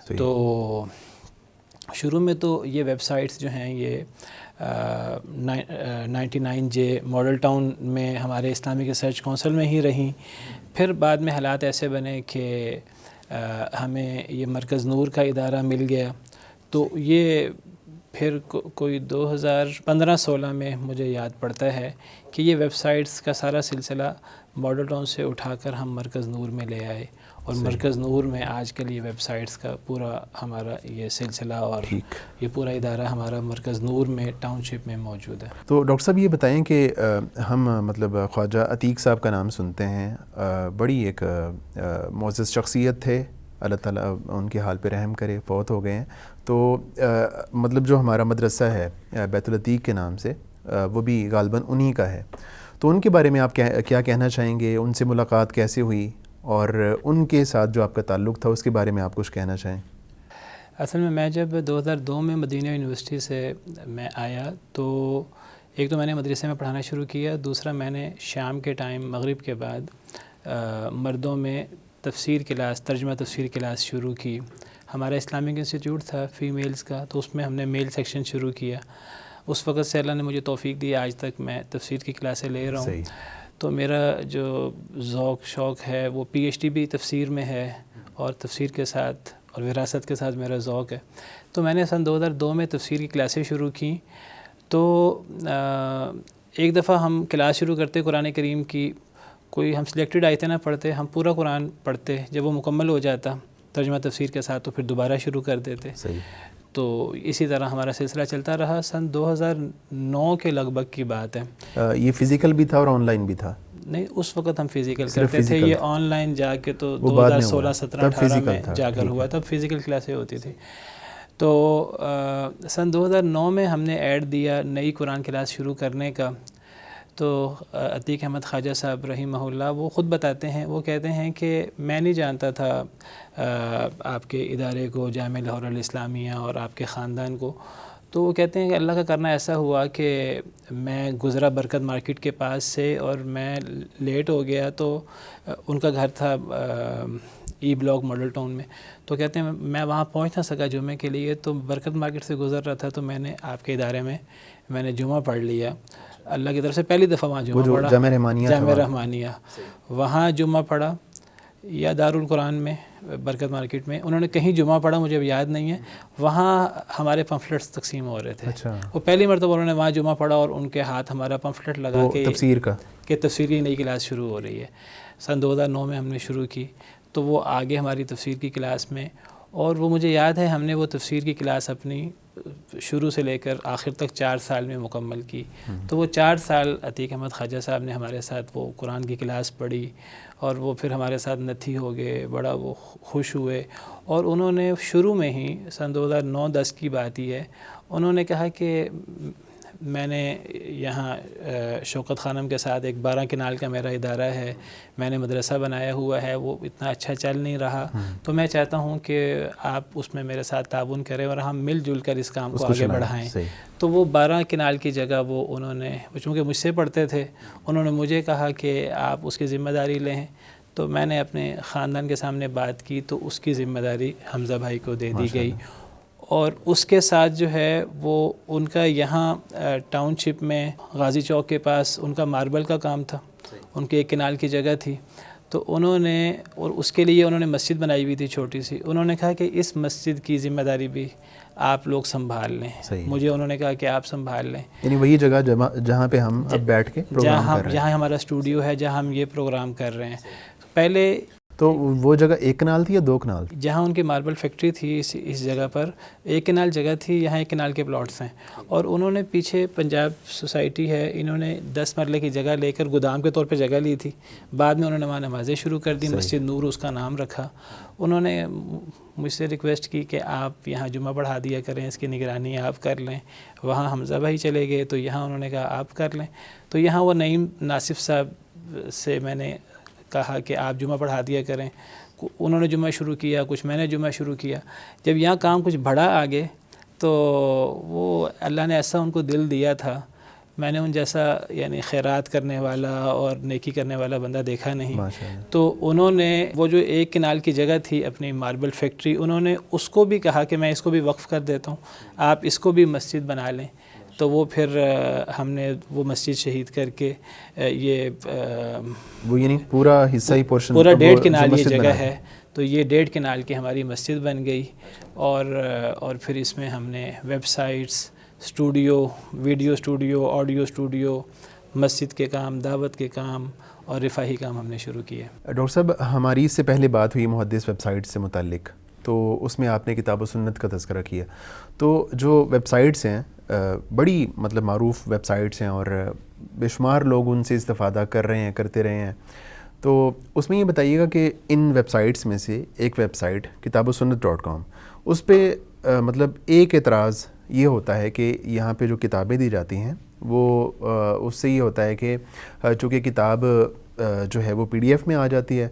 [SPEAKER 2] تو شروع میں تو یہ ویب سائٹس جو ہیں یہ 99J ماڈل ٹاؤن میں ہمارے اسلامک ریسرچ کونسل میں ہی رہیں. پھر بعد میں حالات ایسے بنے کہ ہمیں یہ مرکز نور کا ادارہ مل گیا. تو یہ پھر کوئی 2015-16 میں مجھے یاد پڑتا ہے کہ یہ ویب سائٹس کا سارا سلسلہ ماڈل ٹاؤن سے اٹھا کر ہم مرکز نور میں لے آئے, اور مرکز نور میں آج کل یہ ویب سائٹس کا پورا ہمارا یہ سلسلہ اور یہ پورا ادارہ ہمارا مرکز نور میں ٹاؤن شپ میں موجود ہے.
[SPEAKER 1] تو ڈاکٹر صاحب یہ بتائیں کہ ہم مطلب خواجہ عتیق صاحب کا نام سنتے ہیں, بڑی ایک معزز شخصیت تھے, اللہ تعالیٰ ان کے حال پہ رحم کرے, فوت ہو گئے ہیں. تو مطلب جو ہمارا مدرسہ ہے بیت العتیق کے نام سے, وہ بھی غالباً انہی کا ہے. تو ان کے بارے میں آپ کیا کہنا چاہیں گے, ان سے ملاقات کیسے ہوئی, اور ان کے ساتھ جو آپ کا تعلق تھا اس کے بارے میں آپ کچھ کہنا چاہیں؟
[SPEAKER 2] اصل میں جب 2002 میں مدینہ یونیورسٹی سے میں آیا تو ایک تو میں نے مدرسے میں پڑھانا شروع کیا, دوسرا میں نے شام کے ٹائم مغرب کے بعد مردوں میں تفسیر کلاس, ترجمہ تفسیر کلاس شروع کی. ہمارا اسلامک انسٹیٹیوٹ تھا فیمیلز کا, تو اس میں ہم نے میل سیکشن شروع کیا. اس وقت سے اللہ نے مجھے توفیق دی, آج تک میں تفسیر کی کلاسیں لے رہا ہوں. تو میرا جو ذوق شوق ہے وہ PhD بھی تفسیر میں ہے, اور تفسیر کے ساتھ اور وراثت کے ساتھ میرا ذوق ہے. تو میں نے سن 2002 میں تفسیر کی کلاسیں شروع کیں. تو ایک دفعہ ہم کلاس شروع کرتے قرآن کریم کی, کوئی ہم سلیکٹڈ آیتیں نہ پڑھتے, ہم پورا قرآن پڑھتے. جب وہ مکمل ہو جاتا ترجمہ تفسیر کے ساتھ تو پھر دوبارہ شروع کر دیتے. تو اسی طرح ہمارا سلسلہ چلتا رہا. سن 2009 کے لگ بھگ کی بات ہے.
[SPEAKER 1] یہ فزیکل بھی تھا اور آن لائن بھی تھا؟
[SPEAKER 2] نہیں, اس وقت ہم فزیکل کرتے تھے. یہ آن لائن جا کے تو 2016, 17, 18 میں جا کر ہوا, تب فزیکل کلاسیں ہوتی تھی. تو سن 2009 میں ہم نے ایڈ دیا نئی قرآن کلاس شروع کرنے کا. تو عتیق احمد خواجہ صاحب رحمہ اللہ وہ خود بتاتے ہیں, وہ کہتے ہیں کہ میں نہیں جانتا تھا آپ کے ادارے کو, جامعہ لاہور الاسلامیہ, اور آپ کے خاندان کو. تو وہ کہتے ہیں کہ اللہ کا کرنا ایسا ہوا کہ میں گزرا برکت مارکیٹ کے پاس سے, اور میں لیٹ ہو گیا. تو ان کا گھر تھا ای بلاک ماڈل ٹاؤن میں. تو کہتے ہیں میں وہاں پہنچ نہ سکا جمعے کے لیے, تو برکت مارکیٹ سے گزر رہا تھا, تو میں نے آپ کے ادارے میں نے جمعہ پڑھ لیا. اللہ کی طرف سے پہلی دفعہ وہاں جمعہ پڑھا, جامعہ رحمانیہ. وہاں جمعہ پڑھا, یا دارالقرآن میں برکت مارکیٹ میں, انہوں نے کہیں جمعہ پڑھا, مجھے اب یاد نہیں ہے. وہاں ہمارے پمفلٹس تقسیم ہو رہے تھے. وہ پہلی مرتبہ انہوں نے وہاں جمعہ پڑھا, اور ان کے ہاتھ ہمارا پمفلٹ لگا کے
[SPEAKER 1] تفسیر کا
[SPEAKER 2] کہ تفسیر کی نئی کلاس شروع ہو رہی ہے. سن 2009 میں ہم نے شروع کی. تو وہ آگے ہماری تفسیر کی کلاس میں, اور وہ مجھے یاد ہے ہم نے وہ تفسیر کی کلاس اپنی شروع سے لے کر آخر تک 4 سال میں مکمل کی. تو وہ 4 سال عتیق احمد خواجہ صاحب نے ہمارے ساتھ وہ قرآن کی کلاس پڑھی, اور وہ پھر ہمارے ساتھ نتھی ہو گئے, بڑا وہ خوش ہوئے. اور انہوں نے شروع میں ہی سن 2009-10 کی بات ہی ہے, انہوں نے کہا کہ میں نے یہاں شوکت خانم کے ساتھ ایک 12 کنال کا میرا ادارہ ہے, میں نے مدرسہ بنایا ہوا ہے, وہ اتنا اچھا چل نہیں رہا, تو میں چاہتا ہوں کہ آپ اس میں میرے ساتھ تعاون کریں اور ہم مل جل کر اس کام کو آگے بڑھائیں. تو وہ 12 کنال کی جگہ وہ انہوں نے, چونکہ مجھ سے پڑھتے تھے, انہوں نے مجھے کہا کہ آپ اس کی ذمہ داری لیں. تو میں نے اپنے خاندان کے سامنے بات کی, تو اس کی ذمہ داری حمزہ بھائی کو دے دی گئی. اور اس کے ساتھ جو ہے وہ ان کا یہاں ٹاؤن شپ میں غازی چوک کے پاس ان کا ماربل کا کام تھا, ان کے ایک کنال کی جگہ تھی. تو انہوں نے, اور اس کے لیے انہوں نے مسجد بنائی ہوئی تھی چھوٹی سی, انہوں نے کہا کہ اس مسجد کی ذمہ داری بھی آپ لوگ سنبھال لیں. مجھے انہوں نے کہا کہ آپ سنبھال لیں,
[SPEAKER 1] یعنی وہی جگہ جہاں پہ ہم اب بیٹھ کے پروگرام کر رہے ہیں,
[SPEAKER 2] جہاں ہمارا اسٹوڈیو ہے, جہاں ہم یہ پروگرام کر رہے ہیں. پہلے
[SPEAKER 1] تو وہ جگہ 1 کنال تھی یا 2 کنال؟
[SPEAKER 2] جہاں ان کی ماربل فیکٹری تھی اس جگہ پر 1 کنال جگہ تھی, یہاں 1 کنال کے پلاٹس ہیں. اور انہوں نے پیچھے پنجاب سوسائٹی ہے, انہوں نے 10 مرلے کی جگہ لے کر گودام کے طور پہ جگہ لی تھی. بعد میں انہوں نے وہاں نمازیں شروع کر دی, مسجد نور اس کا نام رکھا. انہوں نے مجھ سے ریکویسٹ کی کہ آپ یہاں جمعہ پڑھا دیا کریں, اس کی نگرانی آپ کر لیں. وہاں حمزہ بھائی چلے گئے, تو یہاں انہوں نے کہا آپ کر لیں. تو یہاں وہ نعیم ناصف صاحب سے میں نے کہا کہ آپ جمعہ پڑھا دیا کریں. انہوں نے جمعہ شروع کیا, کچھ میں نے جمعہ شروع کیا. جب یہاں کام کچھ بڑھا آگے, تو وہ اللہ نے ایسا ان کو دل دیا تھا, میں نے ان جیسا یعنی خیرات کرنے والا اور نیکی کرنے والا بندہ دیکھا نہیں.
[SPEAKER 1] ماشاءاللہ.
[SPEAKER 2] تو انہوں نے وہ جو ایک کنال کی جگہ تھی اپنی ماربل فیکٹری, انہوں نے اس کو بھی کہا کہ میں اس کو بھی وقف کر دیتا ہوں, آپ اس کو بھی مسجد بنا لیں. تو وہ پھر ہم نے وہ مسجد شہید کر کے یہ
[SPEAKER 1] وہ یعنی پورا حصہ ہی پورشن
[SPEAKER 2] پورا 1.5 کنال یہ جگہ ہے, تو یہ 1.5 کنال کی ہماری مسجد بن گئی. اور پھر اس میں ہم نے web sites, studio, video studio, audio studio, مسجد کے کام, دعوت کے کام اور رفاہی کام ہم نے شروع کیے.
[SPEAKER 1] ڈاکٹر صاحب, ہماری اس سے پہلے بات ہوئی محدث ویب سائٹ سے متعلق, تو اس میں آپ نے کتاب و سنت کا تذکرہ کیا. تو جو ویب سائٹس ہیں بڑی مطلب معروف ویب سائٹس ہیں اور بے شمار لوگ ان سے استفادہ کر رہے ہیں, کرتے رہے ہیں. تو اس میں یہ بتائیے گا کہ ان ویب سائٹس میں سے ایک ویب سائٹ kitabusunnat.com, اس پہ مطلب ایک اعتراض یہ ہوتا ہے کہ یہاں پہ جو کتابیں دی جاتی ہیں وہ اس سے یہ ہوتا ہے کہ چونکہ کتاب جو ہے وہ PDF میں آ جاتی ہے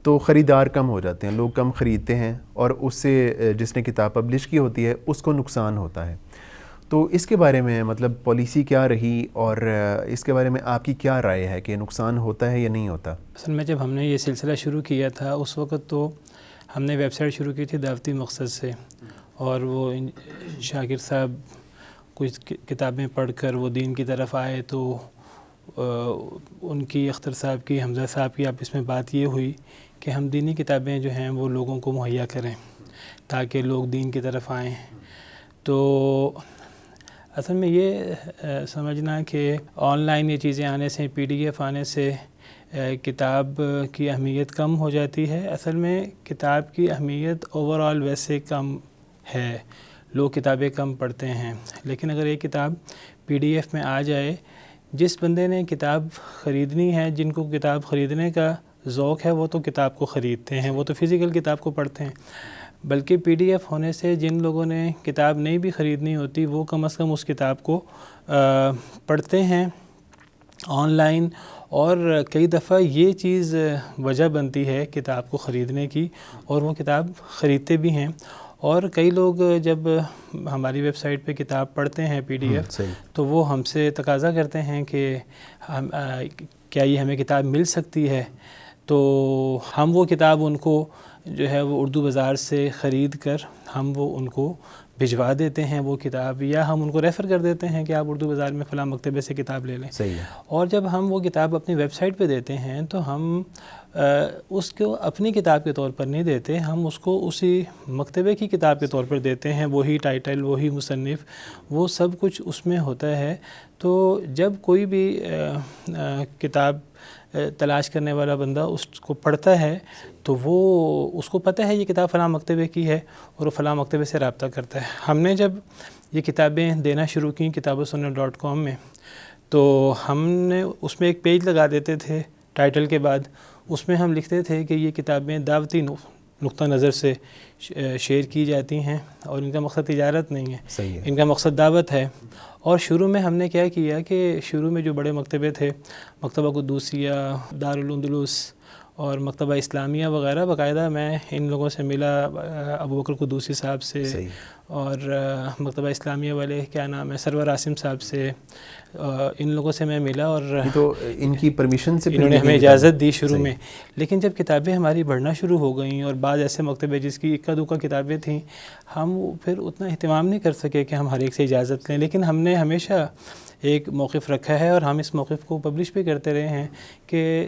[SPEAKER 1] تو خریدار کم ہو جاتے ہیں, لوگ کم خریدتے ہیں, اور اس سے جس نے کتاب پبلش کی ہوتی ہے اس کو نقصان ہوتا ہے. تو اس کے بارے میں مطلب پالیسی کیا رہی, اور اس کے بارے میں آپ کی کیا رائے ہے کہ نقصان ہوتا ہے یا نہیں ہوتا؟
[SPEAKER 2] اصل میں جب ہم نے یہ سلسلہ شروع کیا تھا اس وقت تو ہم نے ویب سائٹ شروع کی تھی دعوتی مقصد سے, اور وہ شاکر صاحب کچھ کتابیں پڑھ کر وہ دین کی طرف آئے تو ان کی, اختر صاحب کی, حمزہ صاحب کی آپس میں بات یہ ہوئی کہ ہم دینی کتابیں جو ہیں وہ لوگوں کو مہیا کریں تاکہ لوگ دین کی طرف آئیں. تو اصل میں یہ سمجھنا کہ آن لائن یہ چیزیں آنے سے, PDF آنے سے کتاب کی اہمیت کم ہو جاتی ہے. اصل میں کتاب کی اہمیت اوور آل ویسے کم ہے, لوگ کتابیں کم پڑھتے ہیں, لیکن اگر ایک کتاب PDF میں آ جائے, جس بندے نے کتاب خریدنی ہے, جن کو کتاب خریدنے کا ذوق ہے وہ تو کتاب کو خریدتے ہیں, وہ تو فزیکل کتاب کو پڑھتے ہیں. بلکہ PDF ہونے سے جن لوگوں نے کتاب نہیں بھی خریدنی ہوتی وہ کم از کم اس کتاب کو پڑھتے ہیں آن لائن. اور کئی دفعہ یہ چیز وجہ بنتی ہے کتاب کو خریدنے کی, اور وہ کتاب خریدتے بھی ہیں. اور کئی لوگ جب ہماری ویب سائٹ پہ کتاب پڑھتے ہیں PDF, تو وہ ہم سے تقاضا کرتے ہیں کہ کیا یہ ہمیں کتاب مل سکتی ہے. تو ہم وہ کتاب ان کو جو ہے وہ اردو بازار سے خرید کر ہم وہ ان کو بھجوا دیتے ہیں وہ کتاب, یا ہم ان کو ریفر کر دیتے ہیں کہ آپ اردو بازار میں فلاں مکتبے سے کتاب لے لیں. اور جب ہم وہ کتاب اپنی ویب سائٹ پہ دیتے ہیں تو ہم اس کو اپنی کتاب کے طور پر نہیں دیتے, ہم اس کو اسی مکتبے کی کتاب کے طور پر دیتے ہیں. وہی ٹائٹل, وہی مصنف, وہ سب کچھ اس میں ہوتا ہے. تو جب کوئی بھی کتاب تلاش کرنے والا بندہ اس کو پڑھتا ہے تو وہ اس کو پتہ ہے یہ کتاب فلاں مکتبے کی ہے, اور وہ فلاں مکتبے سے رابطہ کرتا ہے. ہم نے جب یہ کتابیں دینا شروع کیں kitabusunnat.com میں, تو ہم نے اس میں ایک پیج لگا دیتے تھے ٹائٹل کے بعد, اس میں ہم لکھتے تھے کہ یہ کتابیں دعوتی نقطہ نظر سے شیئر کی جاتی ہیں, اور ان کا مقصد تجارت نہیں ہے, ان کا مقصد دعوت ہے. اور شروع میں ہم نے کیا کیا کہ شروع میں جو بڑے مکتبے تھے, مکتبہ قدوسیہ, دارالاندلس اور مکتبہ اسلامیہ وغیرہ, باقاعدہ میں ان لوگوں سے ملا, ابو بکر قدوسی صاحب سے, اور مکتبہ اسلامیہ والے کیا نام ہے سرور عاصم صاحب سے, ان لوگوں سے میں ملا, اور
[SPEAKER 1] تو ان کی پرمیشن سے
[SPEAKER 2] انہوں نے ہمیں اجازت دی شروع میں. لیکن جب کتابیں ہماری بڑھنا شروع ہو گئیں, اور بعض ایسے مکتبے جس کی اکا دکا کتابیں تھیں, ہم پھر اتنا اہتمام نہیں کر سکے کہ ہم ہر ایک سے اجازت لیں. لیکن ہم نے ہمیشہ ایک موقف رکھا ہے, اور ہم اس موقف کو پبلش بھی کرتے رہے ہیں کہ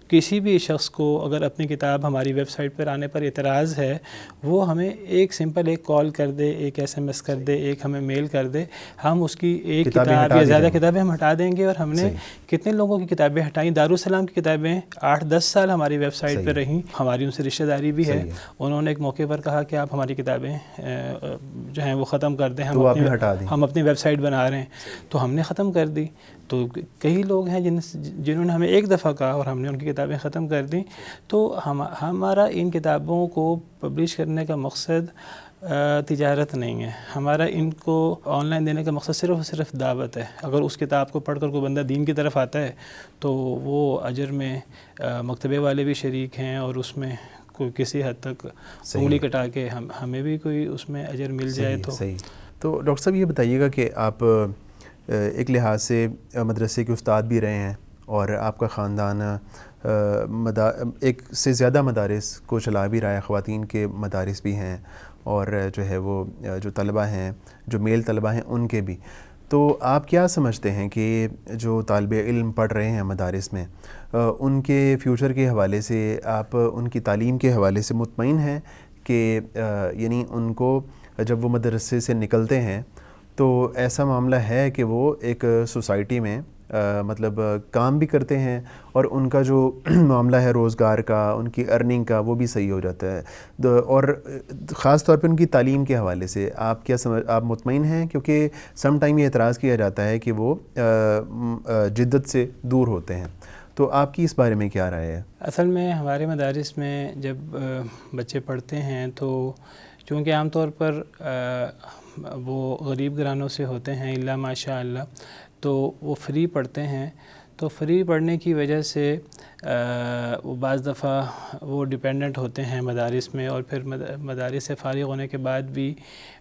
[SPEAKER 2] کسی بھی شخص کو اگر اپنی کتاب ہماری ویب سائٹ پر آنے پر اعتراض ہے, وہ ہمیں ایک سمپل ایک کال کر دے, ایک SMS کر دے, ایک ہمیں میل کر دے, ہم اس کی ایک کتاب یا زیادہ کتابیں ہم ہٹا دیں گے. اور ہم نے کتنے لوگوں کی کتابیں ہٹائیں. دارالسلام کی کتابیں 8-10 سال ہماری ویب سائٹ پہ رہیں, ہماری ان سے رشتہ داری بھی ہے. انہوں نے ایک موقع پر کہا کہ آپ ہماری کتابیں جو ہیں وہ ختم کر دیں, ہم اپنی ویب سائٹ بنا رہے ہیں. تو ہم نے ختم کر دی. تو کئی لوگ ہیں جنہوں نے ہمیں ایک دفعہ کہا اور ہم نے ان کی کتابیں ختم کر دیں. تو ہمارا ان کتابوں کو پبلش کرنے کا مقصد تجارت نہیں ہے. ہمارا ان کو آن لائن دینے کا مقصد صرف اور صرف دعوت ہے. اگر اس کتاب کو پڑھ کر کوئی بندہ دین کی طرف آتا ہے تو وہ اجر میں مکتبے والے بھی شریک ہیں, اور اس میں کوئی کسی حد تک انگلی کٹا کے ہمیں بھی کوئی اس میں اجر مل جائے. تو
[SPEAKER 1] ڈاکٹر صاحب یہ بتائیے گا کہ آپ ایک لحاظ سے مدرسے کے استاد بھی رہے ہیں اور آپ کا خاندان ایک سے زیادہ مدارس کو چلا بھی رہا ہے، خواتین کے مدارس بھی ہیں اور جو ہے وہ جو طلبہ ہیں، جو میل طلبہ ہیں ان کے بھی. تو آپ کیا سمجھتے ہیں کہ جو طالب علم پڑھ رہے ہیں مدارس میں ان کے فیوچر کے حوالے سے آپ ان کی تعلیم کے حوالے سے مطمئن ہیں کہ یعنی ان کو جب وہ مدرسے سے نکلتے ہیں تو ایسا معاملہ ہے کہ وہ ایک سوسائٹی میں مطلب کام بھی کرتے ہیں اور ان کا جو معاملہ ہے روزگار کا، ان کی ارننگ کا، وہ بھی صحیح ہو جاتا ہے؟ اور خاص طور پہ ان کی تعلیم کے حوالے سے آپ آپ مطمئن ہیں؟ کیونکہ سم ٹائم یہ اعتراض کیا جاتا ہے کہ وہ جدت سے دور ہوتے ہیں. تو آپ کی اس بارے میں کیا رائے ہے؟
[SPEAKER 2] اصل میں ہمارے مدارس میں جب بچے پڑھتے ہیں تو چونکہ عام طور پر وہ غریب گھرانوں سے ہوتے ہیں الا ماشاء اللہ، تو وہ فری پڑھتے ہیں. تو فری پڑھنے کی وجہ سے وہ بعض دفعہ وہ ڈیپینڈنٹ ہوتے ہیں مدارس میں، اور پھر مدارس سے فارغ ہونے کے بعد بھی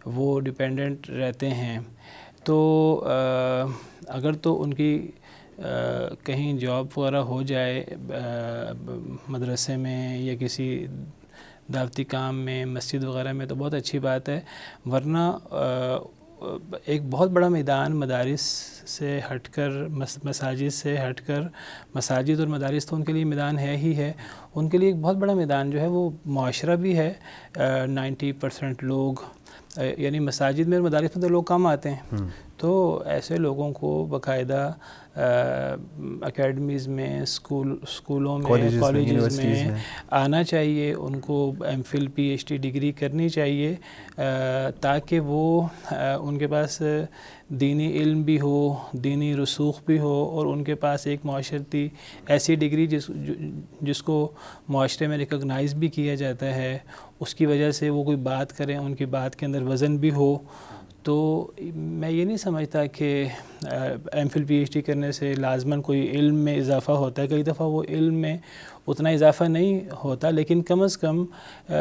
[SPEAKER 2] وہ ڈیپینڈنٹ رہتے ہیں. تو اگر تو ان کی کہیں جاب وغیرہ ہو جائے مدرسے میں یا کسی دعوتی کام میں، مسجد وغیرہ میں، تو بہت اچھی بات ہے. ورنہ ایک بہت بڑا میدان مدارس سے ہٹ کر، مساجد سے ہٹ کر، مساجد اور مدارس تو ان کے لیے میدان ہے ہی ہے، ان کے لیے ایک بہت بڑا میدان جو ہے وہ معاشرہ بھی ہے. 90% لوگ یعنی مساجد میں اور مدارس میں تو لوگ کم آتے ہیں، تو ایسے لوگوں کو باقاعدہ اکیڈمیز میں، اسکولوں میں، کالجز میں آنا چاہیے. ان کو M Phil P H D degree کرنی چاہیے تاکہ وہ ان کے پاس دینی علم بھی ہو، دینی رسوخ بھی ہو، اور ان کے پاس ایک معاشرتی ایسی ڈگری جس کو معاشرے میں ریکگنائز بھی کیا جاتا ہے، اس کی وجہ سے وہ کوئی بات کریں، ان کی بات کے اندر وزن بھی ہو. تو میں یہ نہیں سمجھتا کہ M Phil P H D کرنے سے لازماً کوئی علم میں اضافہ ہوتا ہے. کئی دفعہ وہ علم میں اتنا اضافہ نہیں ہوتا، لیکن کم از کم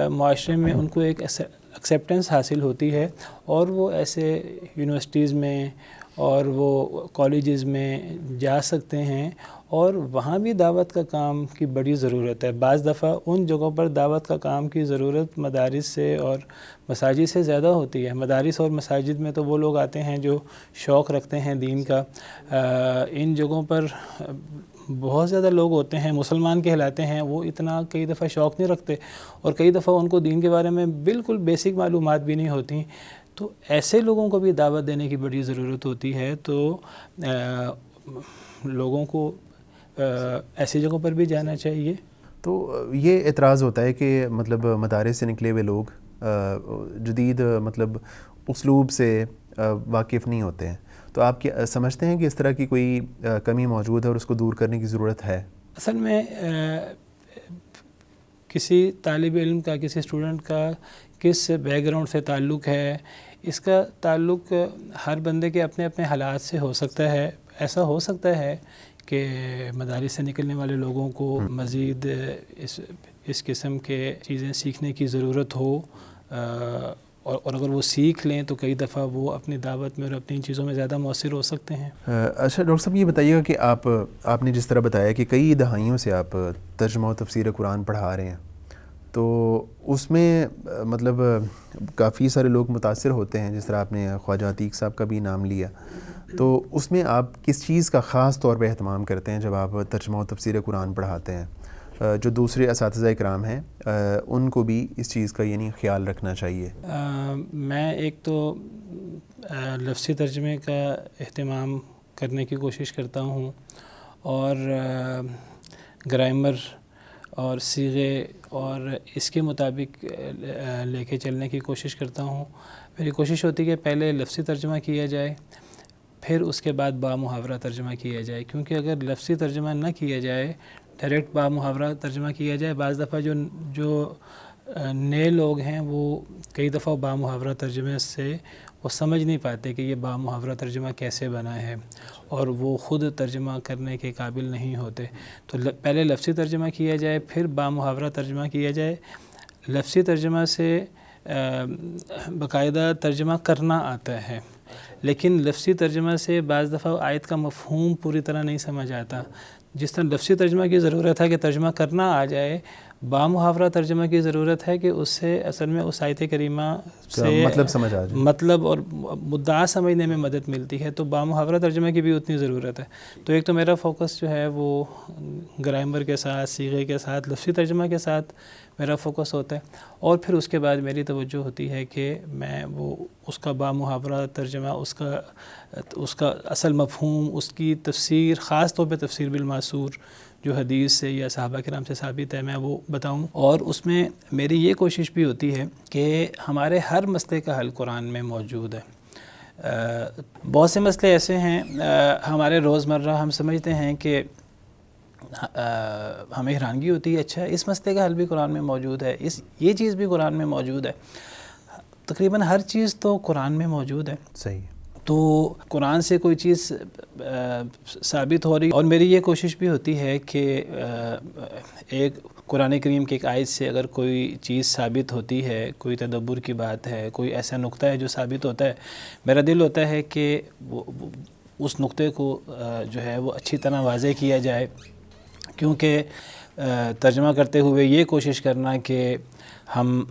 [SPEAKER 2] معاشرے میں ان کو ایک ایکسیپٹنس حاصل ہوتی ہے، اور وہ ایسے یونیورسٹیز میں اور وہ کالجز میں جا سکتے ہیں، اور وہاں بھی دعوت کا کام کی بڑی ضرورت ہے. بعض دفعہ ان جگہوں پر دعوت کا کام کی ضرورت مدارس سے اور مساجد سے زیادہ ہوتی ہے. مدارس اور مساجد میں تو وہ لوگ آتے ہیں جو شوق رکھتے ہیں دین کا. ان جگہوں پر بہت زیادہ لوگ ہوتے ہیں مسلمان کہلاتے ہیں، وہ اتنا کئی دفعہ شوق نہیں رکھتے، اور کئی دفعہ ان کو دین کے بارے میں بالکل بیسک معلومات بھی نہیں ہوتی. تو ایسے لوگوں کو بھی دعوت دینے کی بڑی ضرورت ہوتی ہے. تو لوگوں کو ایسی جگہوں پر بھی جانا چاہیے.
[SPEAKER 1] تو یہ اعتراض ہوتا ہے کہ مطلب مدارس سے نکلے ہوئے لوگ جدید مطلب اسلوب سے واقف نہیں ہوتے ہیں. تو آپ کیا سمجھتے ہیں کہ اس طرح کی کوئی کمی موجود ہے اور اس کو دور کرنے کی ضرورت ہے؟
[SPEAKER 2] اصل میں کسی طالب علم کا، کسی اسٹوڈنٹ کا کس بیک گراؤنڈ سے تعلق ہے، اس کا تعلق ہر بندے کے اپنے اپنے حالات سے ہو سکتا ہے. ایسا ہو سکتا ہے کہ مدارس سے نکلنے والے لوگوں کو مزید اس قسم کے چیزیں سیکھنے کی ضرورت ہو، اور اگر وہ سیکھ لیں تو کئی دفعہ وہ اپنی دعوت میں اور اپنی چیزوں میں زیادہ مؤثر ہو سکتے ہیں.
[SPEAKER 1] اچھا ڈاکٹر صاحب، یہ بتائیے گا کہ آپ نے جس طرح بتایا کہ کئی دہائیوں سے آپ ترجمہ و تفسیر قرآن پڑھا رہے ہیں، تو اس میں مطلب کافی سارے لوگ متاثر ہوتے ہیں، جس طرح آپ نے خواجہ عتیق صاحب کا بھی نام لیا. تو اس میں آپ کس چیز کا خاص طور پہ اہتمام کرتے ہیں جب آپ ترجمہ و تفسیر قرآن پڑھاتے ہیں؟ جو دوسرے اساتذہ اکرام ہیں ان کو بھی اس چیز کا یعنی خیال رکھنا چاہیے.
[SPEAKER 2] میں ایک تو لفظی ترجمے کا اہتمام کرنے کی کوشش کرتا ہوں، اور گرامر اور صیغے اور اس کے مطابق لے کے چلنے کی کوشش کرتا ہوں. میری کوشش ہوتی ہے کہ پہلے لفظی ترجمہ کیا جائے، پھر اس کے بعد با محاورہ ترجمہ کیا جائے. کیونکہ اگر لفظی ترجمہ نہ کیا جائے، ڈائریکٹ با محاورہ ترجمہ کیا جائے، بعض دفعہ جو نئے لوگ ہیں وہ کئی دفعہ با محاورہ ترجمے سے وہ سمجھ نہیں پاتے کہ یہ با محاورہ ترجمہ کیسے بنا ہے، اور وہ خود ترجمہ کرنے کے قابل نہیں ہوتے. تو پہلے لفظی ترجمہ کیا جائے، پھر با محاورہ ترجمہ کیا جائے. لفظی ترجمہ سے باقاعدہ ترجمہ کرنا آتا ہے، لیکن لفظی ترجمہ سے بعض دفعہ آیت کا مفہوم پوری طرح نہیں سمجھ آتا. جس طرح لفظی ترجمہ کی ضرورت ہے کہ ترجمہ کرنا آ جائے، بامحاورہ ترجمہ کی ضرورت ہے کہ اس سے اصل میں اس آیت کریمہ سے
[SPEAKER 1] مطلب سمجھ آ جائے،
[SPEAKER 2] مطلب اور مدعا سمجھنے میں مدد ملتی ہے. تو بامحاورہ ترجمہ کی بھی اتنی ضرورت ہے. تو ایک تو میرا فوکس جو ہے وہ گرامر کے ساتھ، صیغے کے ساتھ، لفظی ترجمہ کے ساتھ میرا فوکس ہوتا ہے، اور پھر اس کے بعد میری توجہ ہوتی ہے کہ میں وہ اس کا بامحاورہ ترجمہ، اس کا اصل مفہوم، اس کی تفسیر، خاص طور پہ تفسیر بالمعصور جو حدیث سے یا صحابہ کرام سے ثابت ہے، میں وہ بتاؤں. اور اس میں میری یہ کوشش بھی ہوتی ہے کہ ہمارے ہر مسئلے کا حل قرآن میں موجود ہے. بہت سے مسئلے ایسے ہیں ہمارے روزمرہ ہم سمجھتے ہیں کہ ہمیں حیرانگی ہوتی ہے، اچھا اس مسئلے کا حل بھی قرآن میں موجود ہے، یہ چیز بھی قرآن میں موجود ہے. تقریباً ہر چیز تو قرآن میں موجود ہے.
[SPEAKER 1] صحیح.
[SPEAKER 2] تو قرآن سے کوئی چیز ثابت ہو رہی، اور میری یہ کوشش بھی ہوتی ہے کہ ایک قرآن کریم کی ایک آیت سے اگر کوئی چیز ثابت ہوتی ہے، کوئی تدبر کی بات ہے، کوئی ایسا نقطہ ہے جو ثابت ہوتا ہے، میرا دل ہوتا ہے کہ اس نقطے کو جو ہے وہ اچھی طرح واضح کیا جائے. کیونکہ ترجمہ کرتے ہوئے یہ کوشش کرنا کہ ہم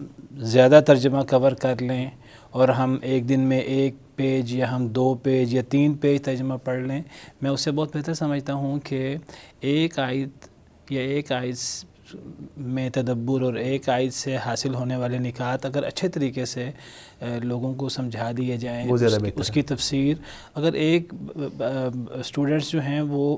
[SPEAKER 2] زیادہ ترجمہ کور کر لیں اور ہم ایک دن میں 1 پیج یا ہم 2 پیج یا 3 پیج ترجمہ پڑھ لیں، میں اس سے بہت بہتر سمجھتا ہوں کہ ایک آیت یا ایک آیت میں تدبر اور ایک آیت سے حاصل ہونے والے نکات اگر اچھے طریقے سے لوگوں کو سمجھا دیے جائیں، اس کی تفسیر اگر ایک اسٹوڈنٹس جو ہیں وہ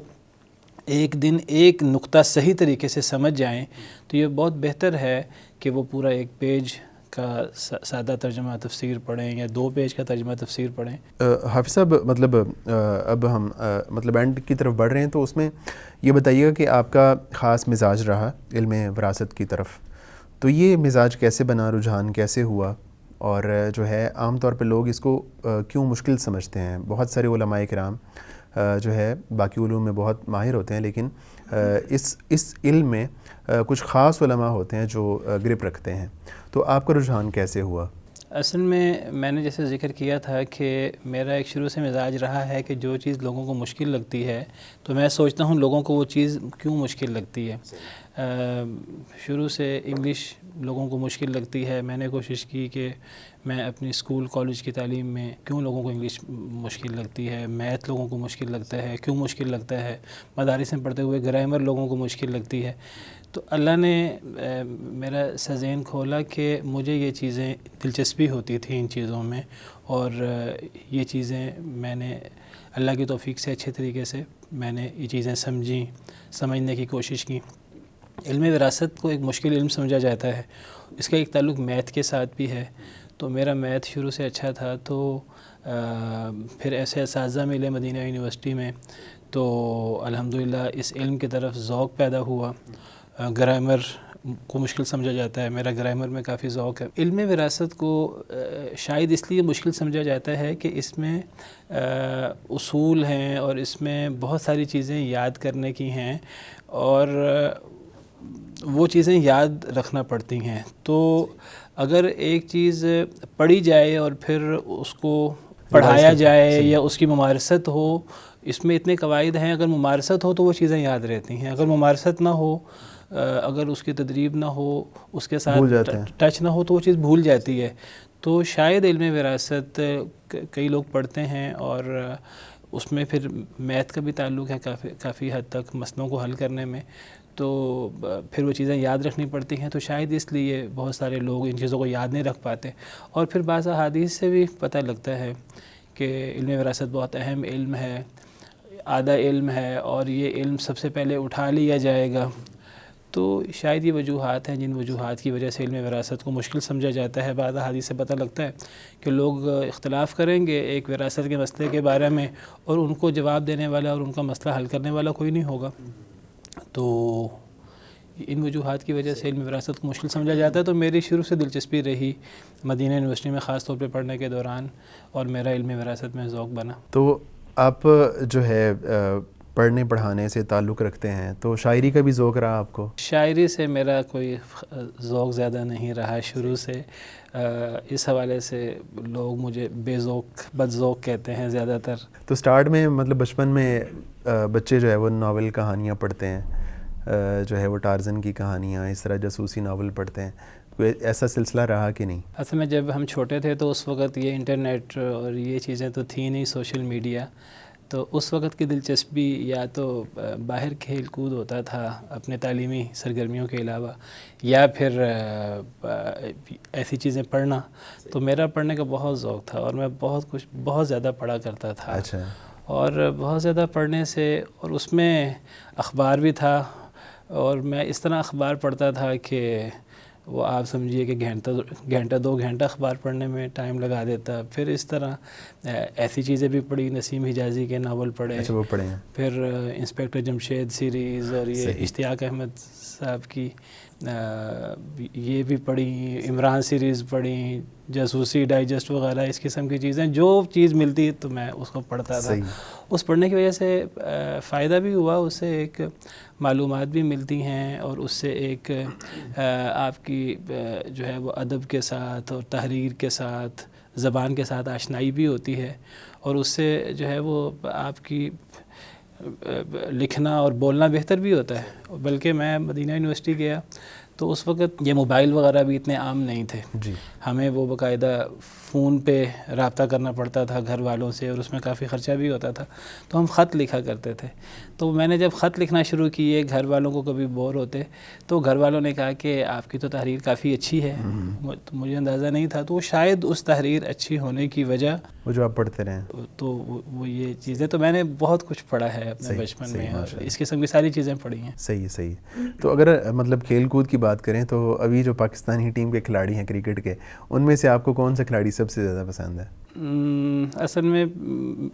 [SPEAKER 2] ایک دن ایک نقطہ صحیح طریقے سے سمجھ جائیں، تو یہ بہت بہتر ہے کہ وہ پورا 1 پیج کا سادہ ترجمہ تفسیر پڑھیں یا 2 پیج کا ترجمہ تفسیر پڑھیں.
[SPEAKER 1] حافظ صاحب، مطلب اب ہم مطلب اینڈ کی طرف بڑھ رہے ہیں، تو اس میں یہ بتائیے گا کہ آپ کا خاص مزاج رہا علم وراثت کی طرف، تو یہ مزاج کیسے بنا، رجحان کیسے ہوا، اور جو ہے عام طور پہ لوگ اس کو کیوں مشکل سمجھتے ہیں؟ بہت سارے علماء کرام جو ہے باقی علوم میں بہت ماہر ہوتے ہیں، لیکن اس علم میں کچھ خاص علماء ہوتے ہیں جو گرپ رکھتے ہیں. تو آپ کا رجحان کیسے ہوا؟
[SPEAKER 2] اصل میں نے جیسے ذکر کیا تھا کہ میرا ایک شروع سے مزاج رہا ہے کہ جو چیز لوگوں کو مشکل لگتی ہے تو میں سوچتا ہوں لوگوں کو وہ چیز کیوں مشکل لگتی ہے. شروع سے انگلش لوگوں کو مشکل لگتی ہے، میں نے کوشش کی کہ میں اپنی اسکول کالج کی تعلیم میں کیوں لوگوں کو انگلش مشکل لگتی ہے، میتھ لوگوں کو مشکل لگتا ہے، کیوں مشکل لگتا ہے، مدارس میں پڑھتے ہوئے گرامر لوگوں کو مشکل لگتی ہے. تو اللہ نے میرا ذہن کھولا کہ مجھے یہ چیزیں دلچسپی ہوتی تھی ان چیزوں میں، اور یہ چیزیں میں نے اللہ کی توفیق سے اچھے طریقے سے میں نے یہ چیزیں سمجھنے کی کوشش کی. علم وراثت کو ایک مشکل علم سمجھا جاتا ہے، اس کا ایک تعلق میتھ کے ساتھ بھی ہے. تو میرا میتھ شروع سے اچھا تھا، تو پھر ایسے اساتذہ ملے مدینہ یونیورسٹی میں، تو الحمدللہ اس علم کی طرف ذوق پیدا ہوا. گرامر کو مشکل سمجھا جاتا ہے، میرا گرامر میں کافی ذوق ہے. علم وراثت کو شاید اس لیے مشکل سمجھا جاتا ہے کہ اس میں اصول ہیں اور اس میں بہت ساری چیزیں یاد کرنے کی ہیں، اور وہ چیزیں یاد رکھنا پڑتی ہیں. تو اگر ایک چیز پڑھی جائے اور پھر اس کو پڑھایا جائے یا اس کی ممارست ہو، اس میں اتنے قواعد ہیں، اگر ممارست ہو تو وہ چیزیں یاد رہتی ہیں، اگر ممارست نہ ہو، اگر اس کی تدریب نہ ہو، اس کے ساتھ ٹچ نہ ہو، تو وہ چیز بھول جاتی ہے. تو شاید علم وراثت کئی لوگ پڑھتے ہیں اور اس میں پھر میتھ کا بھی تعلق ہے کافی حد تک مسئلوں کو حل کرنے میں، تو پھر وہ چیزیں یاد رکھنی پڑتی ہیں. تو شاید اس لیے بہت سارے لوگ ان چیزوں کو یاد نہیں رکھ پاتے. اور پھر بعض احادیث سے بھی پتہ لگتا ہے کہ علم وراثت بہت اہم علم ہے، آدھا علم ہے، اور یہ علم سب سے پہلے اٹھا لیا جائے گا. تو شاید یہ وجوہات ہیں جن وجوہات کی وجہ سے علم وراثت کو مشکل سمجھا جاتا ہے. بعض احادیث سے پتہ لگتا ہے کہ لوگ اختلاف کریں گے ایک وراثت کے مسئلے کے بارے میں، اور ان کو جواب دینے والا اور ان کا مسئلہ حل کرنے والا کوئی نہیں ہوگا. تو ان وجوہات کی وجہ سے علم وراثت کو مشکل سمجھا جاتا ہے. تو میری شروع سے دلچسپی رہی مدینہ یونیورسٹی میں خاص طور پہ پڑھنے کے دوران، اور میرا علم وراثت میں ذوق بنا.
[SPEAKER 1] تو آپ جو ہے پڑھنے پڑھانے سے تعلق رکھتے ہیں، تو شاعری کا بھی ذوق رہا آپ کو؟
[SPEAKER 2] شاعری سے میرا کوئی ذوق زیادہ نہیں رہا شروع سے، اس حوالے سے لوگ مجھے بے ذوق بد ذوق کہتے ہیں زیادہ تر۔
[SPEAKER 1] تو سٹارٹ میں مطلب بچپن میں بچے جو ہے وہ ناول کہانیاں پڑھتے ہیں، جو ہے وہ ٹارزن کی کہانیاں، اس طرح جاسوسی ناول پڑھتے ہیں، کوئی ایسا سلسلہ رہا کہ نہیں؟
[SPEAKER 2] اصل میں جب ہم چھوٹے تھے تو اس وقت یہ انٹرنیٹ اور یہ چیزیں تو تھیں نہیں، سوشل میڈیا، تو اس وقت کی دلچسپی یا تو باہر کھیل کود ہوتا تھا اپنے تعلیمی سرگرمیوں کے علاوہ، یا پھر ایسی چیزیں پڑھنا۔ تو میرا پڑھنے کا بہت ذوق تھا اور میں بہت زیادہ پڑھا کرتا تھا۔
[SPEAKER 1] اچھا۔ اور
[SPEAKER 2] بہت زیادہ پڑھنے سے، اور اس میں اخبار بھی تھا، اور میں اس طرح اخبار پڑھتا تھا کہ وہ آپ سمجھیے کہ گھنٹہ 2 گھنٹہ اخبار پڑھنے میں ٹائم لگا دیتا۔ پھر اس طرح ایسی چیزیں بھی پڑھی، نسیم حجازی کے ناول پڑھے،
[SPEAKER 1] اچھا وہ پڑھے ہیں،
[SPEAKER 2] پھر انسپیکٹر جمشید سیریز، اور یہ اشتیاق احمد صاحب کی یہ بھی پڑھی، عمران سیریز پڑھی، جاسوسی ڈائجسٹ وغیرہ اس قسم کی چیزیں، جو چیز ملتی تو میں اس کو پڑھتا تھا۔ اس پڑھنے کی وجہ سے فائدہ بھی ہوا، اس سے ایک معلومات بھی ملتی ہیں، اور اس سے ایک آپ کی جو ہے وہ ادب کے ساتھ اور تحریر کے ساتھ، زبان کے ساتھ آشنائی بھی ہوتی ہے، اور اس سے جو ہے وہ آپ کی لکھنا اور بولنا بہتر بھی ہوتا ہے۔ بلکہ میں مدینہ یونیورسٹی گیا تو اس وقت یہ موبائل وغیرہ بھی اتنے عام نہیں تھے،
[SPEAKER 1] جی،
[SPEAKER 2] ہمیں وہ باقاعدہ فون پہ رابطہ کرنا پڑتا تھا گھر والوں سے، اور اس میں کافی خرچہ بھی ہوتا تھا، تو ہم خط لکھا کرتے تھے۔ تو میں نے جب خط لکھنا شروع کیے، گھر والوں کو کبھی بور ہوتے تو گھر والوں نے کہا کہ آپ کی تو تحریر کافی اچھی ہے، تو مجھے اندازہ نہیں تھا، تو شاید اس تحریر اچھی ہونے کی وجہ
[SPEAKER 1] وہ جو آپ پڑھتے رہے،
[SPEAKER 2] تو وہ یہ چیزیں، تو میں نے بہت کچھ پڑھا ہے اپنے بچپن میں، اور اس قسم کی ساری چیزیں پڑھی ہیں۔
[SPEAKER 1] صحیح۔ تو اگر مطلب کھیل کود کی بات کریں تو ابھی جو پاکستانی ٹیم کے کھلاڑی ہیں کرکٹ کے، ان میں سے آپ کو کون سا کھلاڑی سب سے زیادہ پسند ہے؟
[SPEAKER 2] اصل میں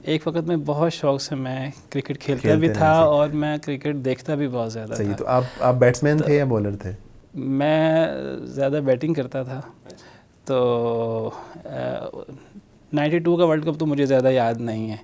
[SPEAKER 2] ایک وقت میں بہت شوق سے میں کرکٹ کھیلتا بھی تھا، اور میں کرکٹ دیکھتا بھی بہت زیادہ تھا۔
[SPEAKER 1] تو آپ بیٹسمین تھے یا بولر تھے؟
[SPEAKER 2] میں زیادہ بیٹنگ کرتا تھا، تو 92 کا ورلڈ کپ تو مجھے زیادہ یاد نہیں ہے،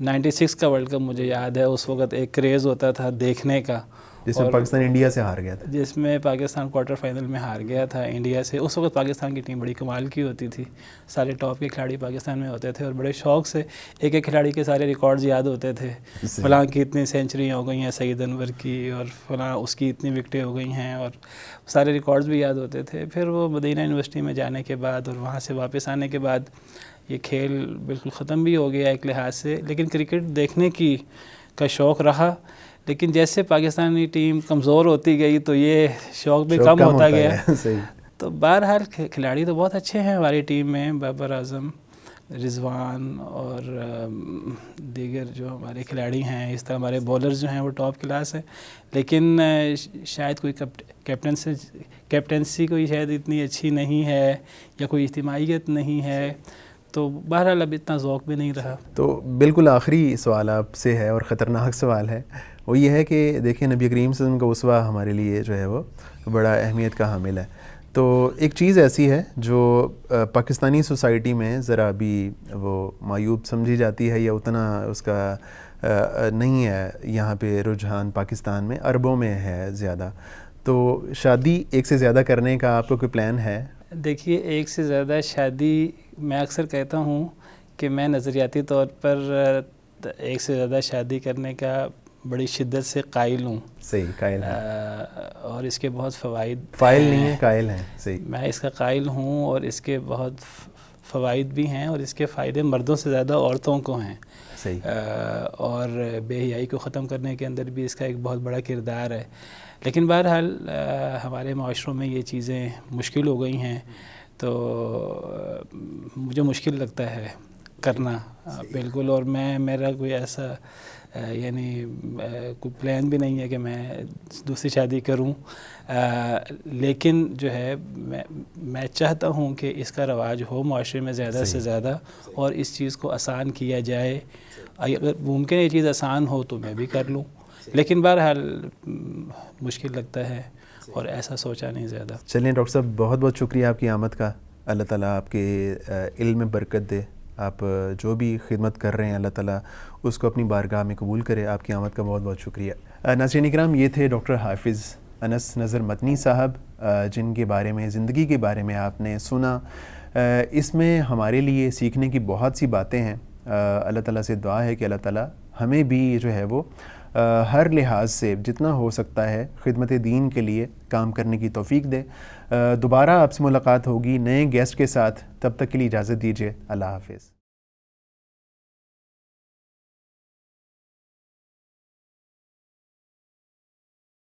[SPEAKER 2] 96 کا ورلڈ کپ مجھے یاد ہے۔ اس وقت ایک کریز ہوتا تھا دیکھنے کا،
[SPEAKER 1] جس میں پاکستان انڈیا سے ہار گیا تھا،
[SPEAKER 2] جس میں پاکستان کوارٹر فائنل میں ہار گیا تھا انڈیا سے۔ اس وقت پاکستان کی ٹیم بڑی کمال کی ہوتی تھی، سارے ٹاپ کے کھلاڑی پاکستان میں ہوتے تھے، اور بڑے شوق سے ایک ایک کھلاڑی کے سارے ریکارڈز یاد ہوتے تھے، فلاں کی اتنی سینچریاں ہو گئی ہیں سعید انور کی، اور فلاں اس کی اتنی وکٹیں ہو گئی ہیں، اور سارے ریکارڈز بھی یاد ہوتے تھے۔ پھر وہ مدینہ یونیورسٹی میں جانے کے بعد اور وہاں سے واپس آنے کے بعد یہ کھیل بالکل ختم بھی ہو گیا ایک لحاظ سے، لیکن کرکٹ دیکھنے کا شوق رہا۔ لیکن جیسے پاکستانی ٹیم کمزور ہوتی گئی تو یہ شوق بھی کم ہوتا گیا۔ تو بہرحال کھلاڑی تو بہت اچھے ہیں ہماری ٹیم میں، بابر اعظم، رضوان اور دیگر جو ہمارے کھلاڑی ہیں، اس طرح ہمارے بولرز جو ہیں وہ ٹاپ کلاس ہیں، لیکن شاید کوئی کیپٹنسی کوئی شاید اتنی اچھی نہیں ہے، یا کوئی اجتماعیت نہیں ہے، تو بہرحال اب اتنا ذوق بھی نہیں رہا۔
[SPEAKER 1] تو بالکل آخری سوال آپ سے ہے، اور خطرناک سوال ہے، وہ یہ ہے کہ دیکھیں نبی کریم صلی اللہ علیہ وسلم کا اسوہ ہمارے لیے جو ہے وہ بڑا اہمیت کا حامل ہے، تو ایک چیز ایسی ہے جو پاکستانی سوسائٹی میں ذرا ابھی وہ معیوب سمجھی جاتی ہے، یا اتنا اس کا نہیں ہے یہاں پہ رجحان پاکستان میں، عربوں میں ہے زیادہ، تو شادی ایک سے زیادہ کرنے کا آپ کو کوئی پلان ہے؟
[SPEAKER 2] دیکھیے، ایک سے زیادہ شادی، میں اکثر کہتا ہوں کہ میں نظریاتی طور پر ایک سے زیادہ شادی کرنے کا بڑی شدت سے قائل ہوں۔
[SPEAKER 1] صحیح، قائل ہیں،
[SPEAKER 2] اور اس کے بہت فوائد،
[SPEAKER 1] فائل نہیں ہیں، قائل ہیں۔ صحیح،
[SPEAKER 2] میں اس کا قائل ہوں، اور اس کے بہت فوائد بھی ہیں، اور اس کے فائدے مردوں سے زیادہ عورتوں کو ہیں۔
[SPEAKER 1] صحیح،
[SPEAKER 2] اور بے حیائی کو ختم کرنے کے اندر بھی اس کا ایک بہت بڑا کردار ہے، لیکن بہرحال ہمارے معاشروں میں یہ چیزیں مشکل ہو گئی ہیں، تو مجھے مشکل لگتا ہے کرنا بالکل، اور میرا کوئی ایسا یعنی کوئی پلان بھی نہیں ہے کہ میں دوسری شادی کروں، لیکن جو ہے میں چاہتا ہوں کہ اس کا رواج ہو معاشرے میں زیادہ سے زیادہ، اور اس چیز کو آسان کیا جائے۔ اگر ممکن یہ چیز آسان ہو تو میں بھی کر لوں، لیکن بہرحال مشکل لگتا ہے، اور ایسا سوچا نہیں زیادہ۔
[SPEAKER 1] چلیں ڈاکٹر صاحب، بہت بہت شکریہ آپ کی آمد کا، اللہ تعالیٰ آپ کے علم میں برکت دے، آپ جو بھی خدمت کر رہے ہیں اللہ تعالیٰ اس کو اپنی بارگاہ میں قبول کرے. آپ کی آمد کا بہت بہت شکریہ. ناظرین اکرام، یہ تھے ڈاکٹر حافظ انس نظر مدنی صاحب، جن کے بارے میں، زندگی کے بارے میں آپ نے سنا. اس میں ہمارے لیے سیکھنے کی بہت سی باتیں ہیں. اللہ تعالیٰ سے دعا ہے کہ اللہ تعالیٰ ہمیں بھی جو ہے وہ ہر لحاظ سے جتنا ہو سکتا ہے خدمت دین کے لیے کام کرنے کی توفیق دے. دوبارہ آپ سے ملاقات ہوگی نئے گیسٹ کے ساتھ. تب تک کے لیے اجازت دیجیے. اللہ حافظ.